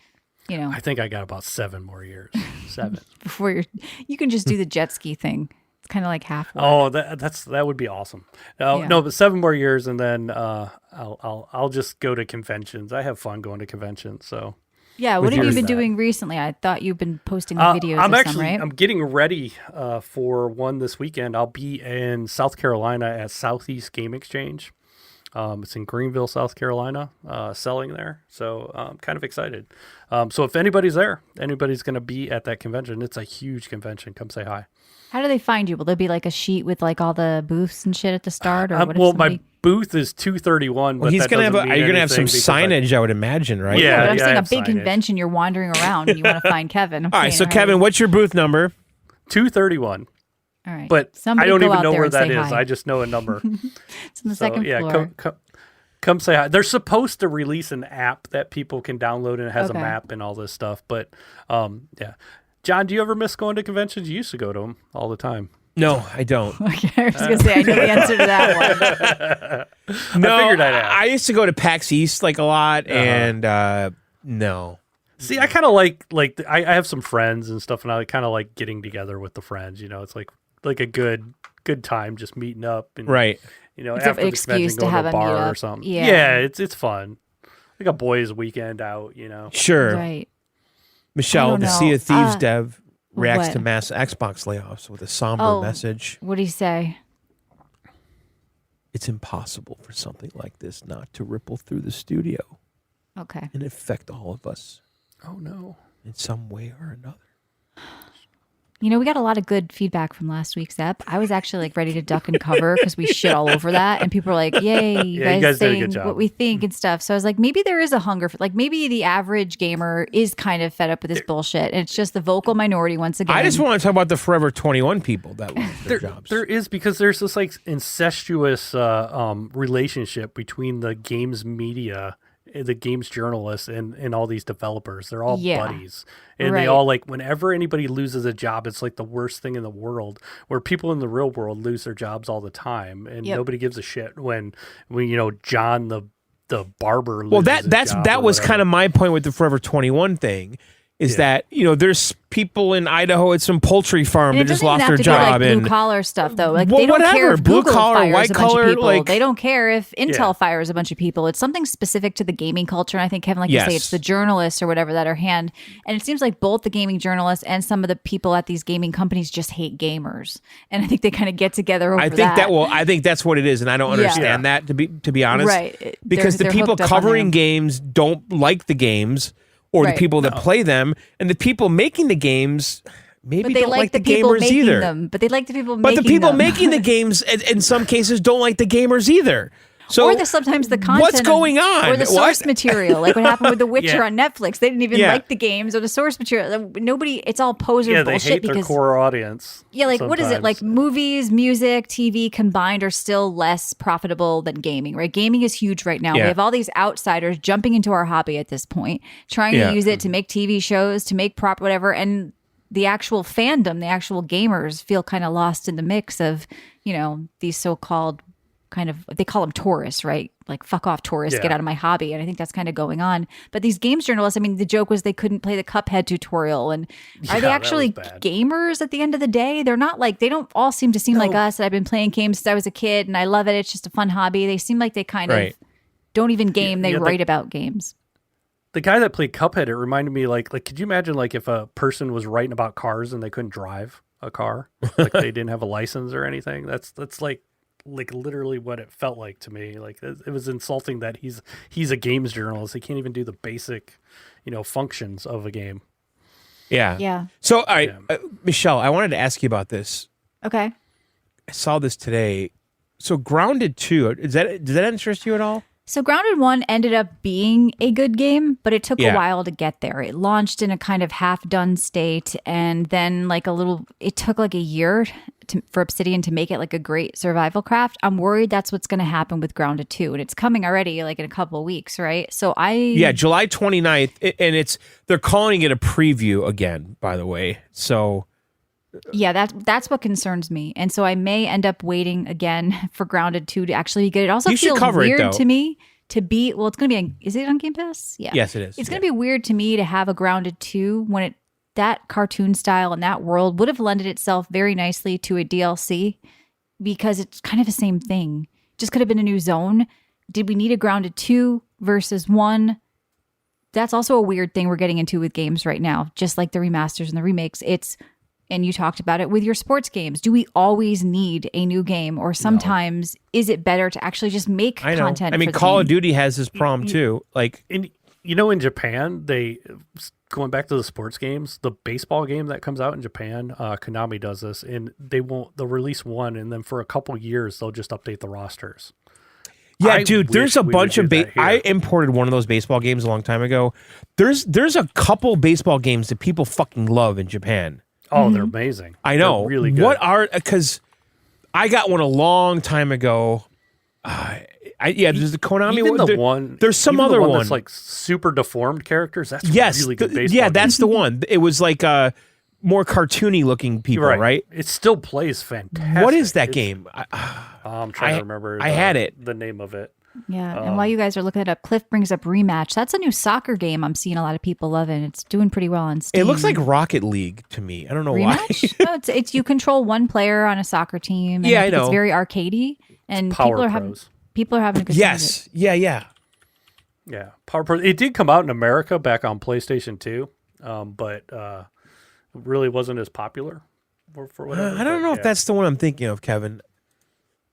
you know, I think I got about 7 more years. 7. before you can just do the jet ski thing. It's kind of like half work. Oh, that would be awesome. Yeah. No, but 7 more years, and then I'll just go to conventions. I have fun going to conventions. So Yeah, what have you yours. been doing recently? I thought you've been posting the videos I'm of actually some, right? I'm getting ready for one this weekend. I'll be in South Carolina at Southeast Game Exchange. It's in Greenville, South Carolina, selling there. So I'm kind of excited. So if anybody's there, anybody's going to be at that convention. It's a huge convention. Come say hi. How do they find you? Will there be like a sheet with like all the booths and shit at the start, or what? If Well, somebody... my booth is 231. Well, but he's that gonna have. doesn't mean You're gonna have some anything because signage, I would imagine, right? Yeah. but I'm I saying a have big signage. convention. You're wandering around and you want to find Kevin. I'm All right. saying, So Kevin, what's your booth number? 231. all right. But Somebody I don't go even out know there where and that say is. hi. I just know a number. It's on the So, second yeah, floor. come say hi. They're supposed to release an app that people can download and it has Okay. a map and all this stuff. But yeah. John, do you ever miss going to conventions? You used to go to them all the time. No, I don't. Okay, I was gonna say I know the answer to that one. No, I figured I'd ask. I used to go to PAX East like a lot, and no. See, I kind of like I have some friends and stuff, and I kind of like getting together with the friends. You know, it's like a good time just meeting up and Right. You know, It's after an the convention, excuse to going have to a a bar or meetup. something. Yeah. It's fun. Like a boys' weekend out. You know. Sure. Right. Michelle, I the don't Sea know. of Thieves dev reacts what? to mass Xbox layoffs with a somber Oh. message. What do you say? It's impossible for something like this not to ripple through the studio Okay. and affect all of us Oh no. in some way or another. You know, we got a lot of good feedback from last week's ep. I was actually like ready to duck and cover because we shit all over that, and people were like, "Yay, you Yeah, you guys did a saying good job. what we think and stuff." So I was like, maybe there is a hunger for, like, maybe the average gamer is kind of fed up with this bullshit, and it's just the vocal minority once again. I just want to talk about the Forever 21 people that lost their jobs. There is, because there's this like incestuous relationship between the games media, the games journalists, and all these developers. They're all Yeah. buddies, and Right. they all like, whenever anybody loses a job, it's like the worst thing in the world. Where people in the real world lose their jobs all the time, and Yep. nobody gives a shit when you know John the barber. Well, loses his job that or was whatever. kind of my point with the Forever 21 thing, is that there's people in Idaho at some poultry farm And that it just doesn't even lost have their to job, be like and blue collar stuff though. Like Well, they don't care whatever. if Blue Google collar, fires white a bunch collar, of people. like- They don't care if Intel Yeah. fires a bunch of people. It's something specific to the gaming culture. And I think Kevin, like you say, Yes. it's the journalists or whatever that are hand. And it seems like both the gaming journalists and some of the people at these gaming companies just hate gamers. And I think they kind of get together over I think I think that's what it is, and I don't understand that to be honest. Right. Because They're the people hooked up on covering them. games don't like the games, or Right. the people that play them, and the people making the games maybe But they don't like the people gamers making either. them. But they like the people But making the people them. making the games, in some cases, don't like the gamers either. So or sometimes the content. what's going on? Or the source What? material, like what happened with The Witcher Yeah. on Netflix. They didn't even Yeah. like the games or the source material. Nobody. It's all poser Yeah, they bullshit hate their because core audience. yeah, like what is it? Like sometimes. movies, music, TV combined are still less profitable than gaming, right? Gaming is huge right now. Yeah. We have all these outsiders jumping into our hobby at this point, trying Yeah. to use it to make TV shows, to make prop whatever, and the actual fandom, the actual gamers feel kind of lost in the mix of, these so-called kind of, they call them tourists, right? Like, fuck off, tourists, get out of my hobby. And I think that's kind of going on. But these games journalists, I mean, the joke was they couldn't play the Cuphead tutorial. And are they actually gamers at the end of the day? They're not like, they don't all seem to seem like us. I've been playing games since I was a kid and I love it. It's just a fun hobby. They seem like they kind of don't even game. They write about games. The guy that played Cuphead, it reminded me like, could you imagine like if a person was writing about cars and they couldn't drive a car, like they didn't have a license or anything? That's like literally what it felt like to me. Like it was insulting that he's a games journalist. He can't even do the basic, functions of a game. Yeah. Yeah. So, all right, Michelle, I wanted to ask you about this. Okay. I saw this today. So, Grounded 2, does that interest you at all? So Grounded 1 ended up being a good game, but it took a while to get there. It launched in a kind of half-done state, and then it took like a year for Obsidian to make it like a great survival craft. I'm worried that's what's going to happen with Grounded 2, and it's coming already like in a couple of weeks, right? So July 29th, and they're calling it a preview again, by the way. So yeah, that's what concerns me. And so I may end up waiting again for Grounded 2 to actually get it. Also feels weird to me to be, well, it's going to be, is it on Game Pass? Yeah. Yes, it is. It's going to be weird to me to have a Grounded 2 when that cartoon style and that world would have lended itself very nicely to a DLC because it's kind of the same thing. Just could have been a new zone. Did we need a Grounded 2 versus 1? That's also a weird thing we're getting into with games right now, just like the remasters and the remakes. And you talked about it with your sports games. Do we always need a new game? Or sometimes is it better to actually just make content? I mean, Call of Duty has this problem too. Like, in Japan, going back to the sports games, the baseball game that comes out in Japan, Konami does this, and they'll release one, and then for a couple years, they'll just update the rosters. Yeah, dude, there's a bunch of I imported one of those baseball games a long time ago. There's a couple baseball games that people fucking love in Japan. Oh, they're amazing. I know. They're really good. Because I got one a long time ago. There's the Konami one. There's some other one that's like super deformed characters. That's really good baseball. Yeah, that's the one. It was like more cartoony looking people, right? It still plays fantastic. What is that game? I'm trying to remember. I had the name of it. Yeah, and while you guys are looking it up, Cliff brings up Rematch. That's a new soccer game I'm seeing a lot of people loving. It's doing pretty well on Steam. It looks like Rocket League to me. I don't know Rematch? why. No, it's you control one player on a soccer team. And I know. It's very arcadey, and people are having a good time with it. Yeah. Power Pros. It did come out in America back on PlayStation 2, but really wasn't as popular for whatever. I don't know if that's the one I'm thinking of, Kevin.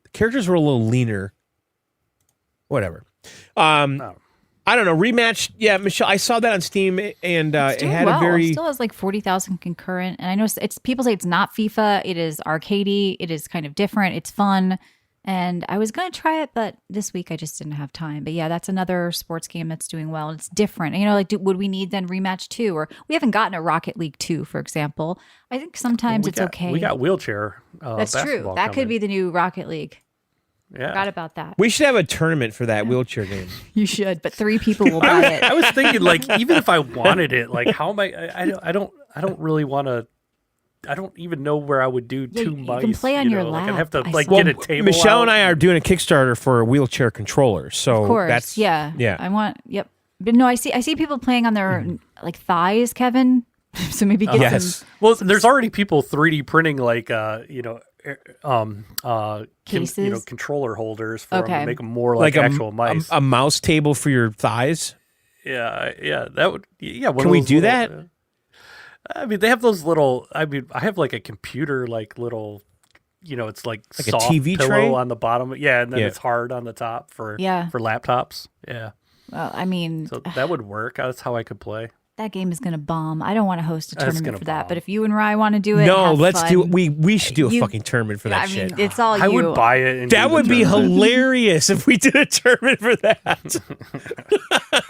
The characters were a little leaner. Whatever. I don't know. Rematch. Yeah, Michelle, I saw that on Steam, and it had a very... It still has like 40,000 concurrent, and I know people say it's not FIFA. It is arcadey. It is kind of different. It's fun, and I was going to try it, but this week I just didn't have time. But yeah, that's another sports game that's doing well. It's different. And, would we need then Rematch 2? Or we haven't gotten a Rocket League 2, for example. I think sometimes it's okay. We got wheelchair. That's true. That could be the new Rocket League. Yeah. Forgot about that. We should have a tournament for that wheelchair game. You should, but 3 people will buy it. I was thinking, like, even if I wanted it, like, how am I don't really want to. I don't even know where I would do two mice. You can play on your lap. I'd have to get a table. Michelle out. and I are doing a Kickstarter for a wheelchair controller. So of course, that's yeah. I want. Yep. But no, I see people playing on their like thighs, Kevin. So maybe get some. Well, there's already people 3D printing like cases, controller holders for them to make them more like actual mice. A mouse table for your thighs. Yeah, that would. Yeah, can we do that? I mean, they have those little. I mean, I have like a computer, like little. It's like soft a TV pillow tray on the bottom. Yeah, and then it's hard on the top for laptops. Yeah. Well, I mean, so that would work. That's how I could play. That game is going to bomb. I don't want to host a tournament for that, but if you and Rye want to do it, no, let's fun. do. We should do a fucking tournament for that shit. It's all you. I would buy it. And that would be hilarious if we did a tournament for that.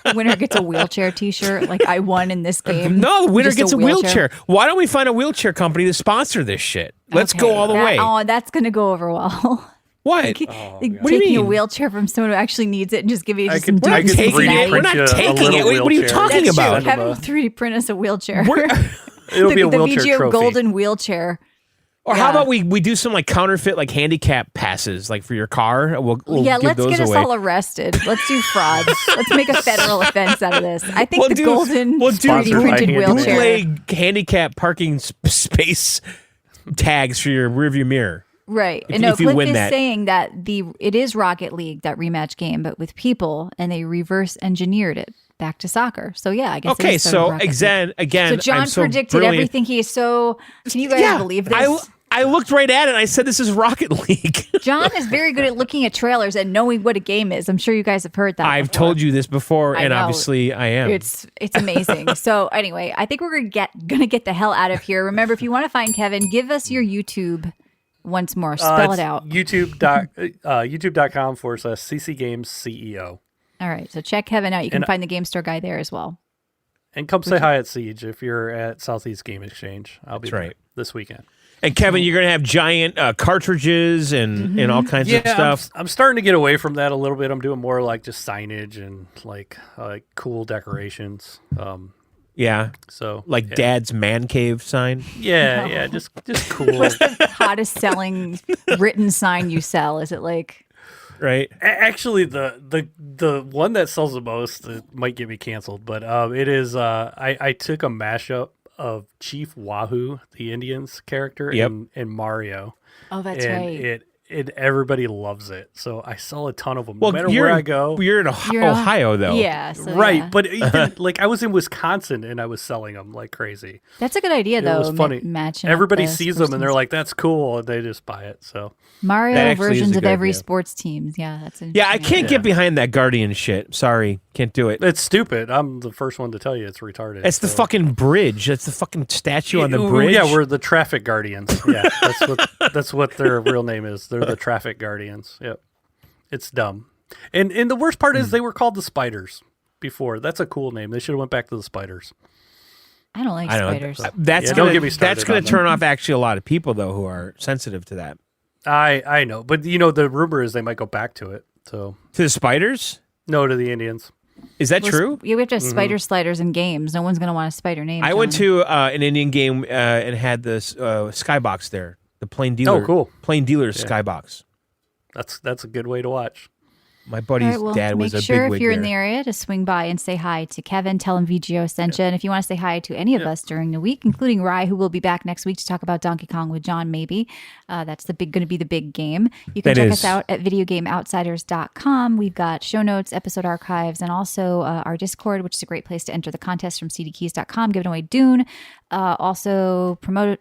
The winner gets a wheelchair T-shirt. Like I won in this game. No, the winner gets a wheelchair. Why don't we find a wheelchair company to sponsor this shit? Let's go all the way. Oh, that's going to go over well. What? What do you mean? Taking a wheelchair from someone who actually needs it and just giving it to some dude. We're not taking it. What are you talking about? Kevin will 3D print us a wheelchair. It'll be a wheelchair the VGO trophy. golden wheelchair. Or how about we do some like counterfeit like handicap passes like for your car? We'll give let's those get us away. all arrested. Let's do frauds. Let's make a federal offense out of this. I think golden 3D printed wheelchair. Bootleg handicap parking space tags for your rearview mirror. Right. If No, you Cliff win is that. saying that it is Rocket League, that rematch game, but with people, and they reverse engineered it back to soccer. So yeah, I guess. Okay, so again, so John I'm so predicted brilliant. everything. He is so. Can you guys believe this? I looked right at it and I said, this is Rocket League. John is very good at looking at trailers and knowing what a game is. I'm sure you guys have heard that. I've before. told you this before, I and know. obviously I am. It's amazing. So anyway, I think we're gonna get the hell out of here. Remember, if you want to find Kevin, give us your YouTube once more. Spell it out. YouTube.com/CC Games CEO. All right. So check Kevin out. You can find the Game Store guy there as well. And come say hi at Siege if you're at Southeast Game Exchange. I'll be there this weekend. And Kevin, you're going to have giant cartridges and all kinds of stuff. I'm starting to get away from that a little bit. I'm doing more like just signage and like cool decorations. So like Dad's man cave sign. Yeah, just cool. What's the hottest selling written sign you sell? Is it like right? Actually, the one that sells the most, it might get me canceled, but it is. I took a mashup of Chief Wahoo, the Indians character, in Mario. Oh, that's right. Everybody loves it, so I sell a ton of them. Well, no matter where I go. You're in Ohio, though. Yeah, so right. yeah. But even, like I was in Wisconsin and I was selling them like crazy. That's a good idea, though. It was funny. Matching Everybody up the sees sports them and they're teams. like, "That's cool," and they just buy it. So Mario is versions a of good every idea. sports teams. Yeah, that's I interesting. can't get behind that Guardian shit. Sorry, can't do it. it's stupid. I'm the first one to tell you it's retarded. It's the fucking bridge. That's the fucking statue on the Ooh, bridge. Yeah, we're the traffic guardians. Yeah, that's what their real name is. They're the traffic guardians. Yep. It's dumb. And the worst part is they were called the Spiders before. That's a cool name. They should have went back to the Spiders. I don't like I know. spiders. That's Yeah, gonna, don't get me started that's going on to turn off actually a lot of people though who are sensitive to that. I know, but the rumor is they might go back to it. So To the spiders? no to the Indians. Is that true? Yeah, we have to have spider sliders in games. No one's going to want a spider name. I went John. to an Indian game and had the skybox there. The plain dealer. Oh, cool. Plain dealer's skybox. That's a good way to watch. My All buddy's right, well, dad was make a sure bigwig if you're in there. the area to swing by and say hi to Kevin. Tell him VGO sent you. And if you want to say hi to any of us during the week, including Rye, who will be back next week to talk about Donkey Kong with John, maybe. That's going to be the big game. You can check us out at videogameoutsiders.com. We've got show notes, episode archives, and also our Discord, which is a great place to enter the contest from cdkeys.com, giving away Dune. Also promote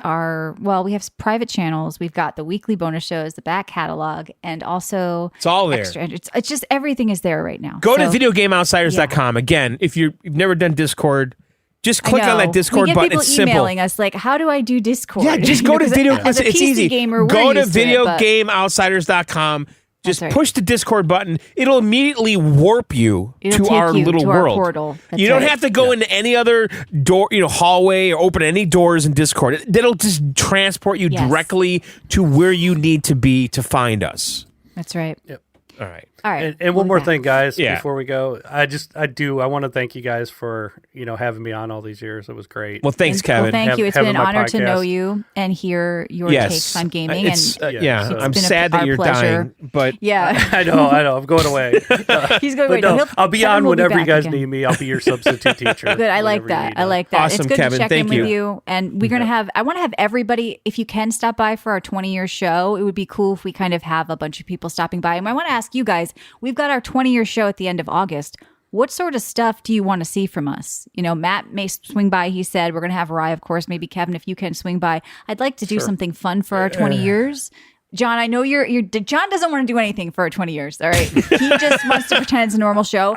we have private channels. We've got the weekly bonus shows, the back catalog, and also It's all there. It's just everything is there right now. Go to videogameoutsiders.com. Again, if you've never done Discord, just click on that Discord we get button. people It's simple. emailing us like, how do I do Discord? Yeah, just go to video. As a It's PC easy. gamer, Go we're to used to it, but- videogameoutsiders.com. Just That's right. push the Discord button. It'll immediately warp you It'll to take our you little to our world. portal. That's You don't right. have to go into any other door, hallway or open any doors in Discord. That'll just transport you Yes. directly to where you need to be to find us. That's right. All right. All right. And we'll one be more back. thing, guys, Yeah. before we go, I want to thank you guys for having me on all these years. It was great. Well, thanks, Kevin. Well, thank you. It's having been an my honor to know podcast. you and hear your takes on gaming. It's, and yeah, so- I'm It's been sad that our you're pleasure. dying, but yeah, I know. I'm going away. he's going But to no, I'll be Kevin on will be whenever you back guys again. need me. I'll be your substitute teacher. Good. I like whenever you that. need I me. like that. Awesome, It's good Kevin. to check Thank in you. with you. And we're going to I want to have everybody, if you can stop by for our 20-year show, it would be cool if we kind of have a bunch of people stopping by. And I want to ask you guys, we've got our 20-year show at the end of August. What sort of stuff do you want to see from us? Matt may swing by. He said we're going to have Rye, of course. Maybe Kevin, if you can swing by. I'd like to do something fun for our 20 years. John, I know John doesn't want to do anything for our 20 years. All right. He just wants to pretend it's a normal show.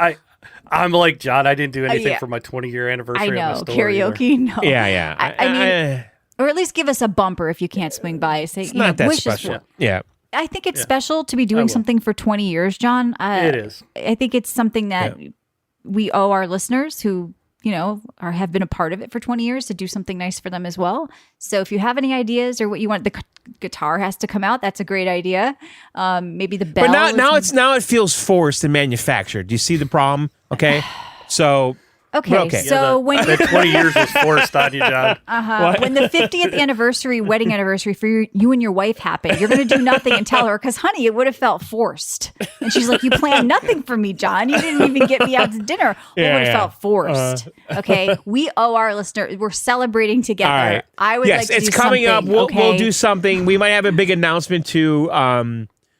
I'm like John. I didn't do anything yeah. for my 20-year anniversary. I of my know. store Karaoke? either. No. yeah. I mean, or at least give us a bumper if you can't swing by. Say, it's not that wish us special. well. Yeah. I think it's special to be doing something for 20 years, John. It is. I think it's something that we owe our listeners who, have been a part of it for 20 years to do something nice for them as well. So if you have any ideas or what you want, the guitar has to come out. That's a great idea. Maybe the bell. But now it feels forced and manufactured. Do you see the problem? Okay. So Okay, Okay. so when that 20 years was forced on you, John. when the 50th wedding anniversary for you and your wife happened, you're going to do nothing and tell her, because, honey, it would have felt forced. And she's like, you planned nothing for me, John. You didn't even get me out to dinner. It would have felt forced. Okay, we owe our listeners. We're celebrating together. All right. I would like to it's do coming up. something, We'll do something. We might have a big announcement too.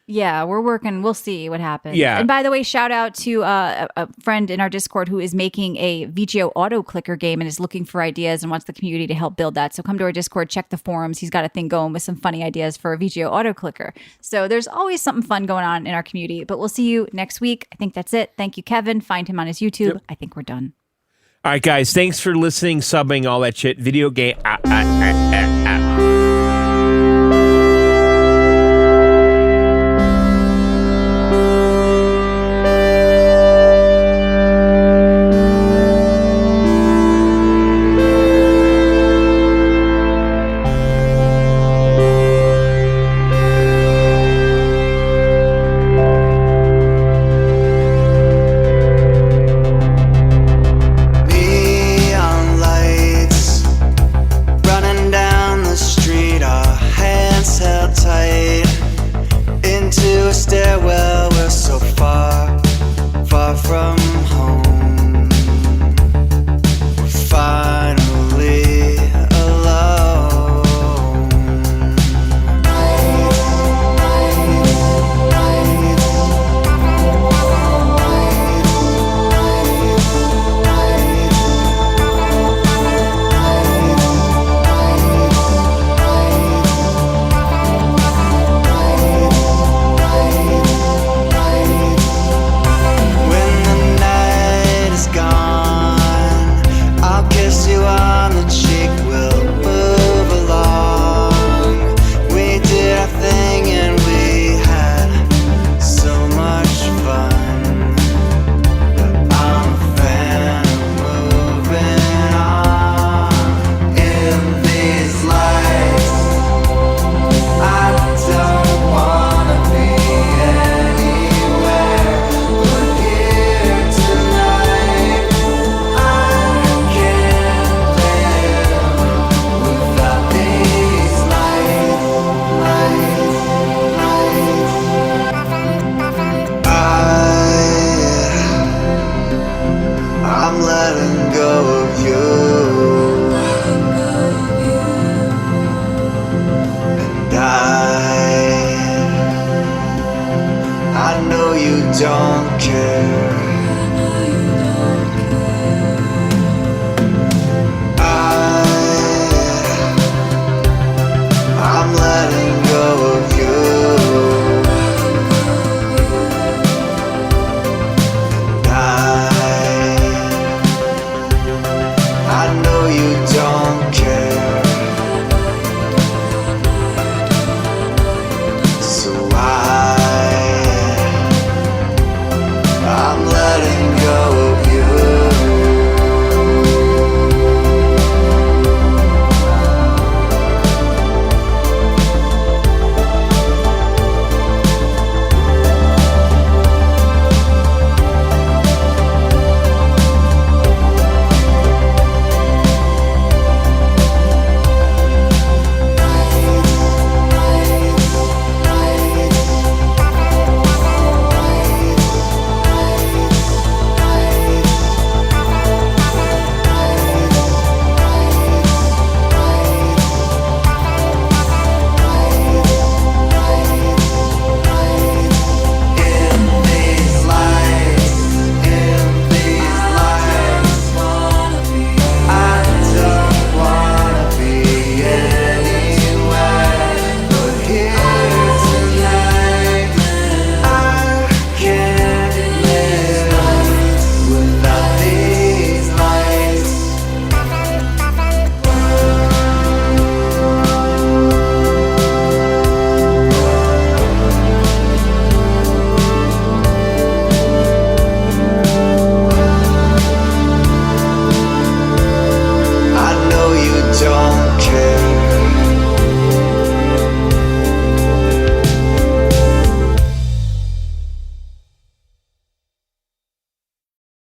Yeah, we're working. We'll see what happens. Yeah. And by the way, shout out to a friend in our Discord who is making a VGO auto clicker game and is looking for ideas and wants the community to help build that. So come to our Discord, check the forums. He's got a thing going with some funny ideas for a VGO auto clicker. So there's always something fun going on in our community. But we'll see you next week. I think that's it. Thank you, Kevin. Find him on his YouTube. Yep. I think we're done. All right, guys. Thanks for listening, subbing, all that shit. Video game. Neon lights running down the street, our hands held tight into a stairwell. We're so far, far from home. We're finally alone. When the night is gone, I'll kiss you on the cheek. We'll move along. We did our thing and we had so much fun. But I'm a fan of moving on in these lights. I don't wanna be anywhere but here tonight. I can't live without these lights. I'm letting go of you, and I know you don't care.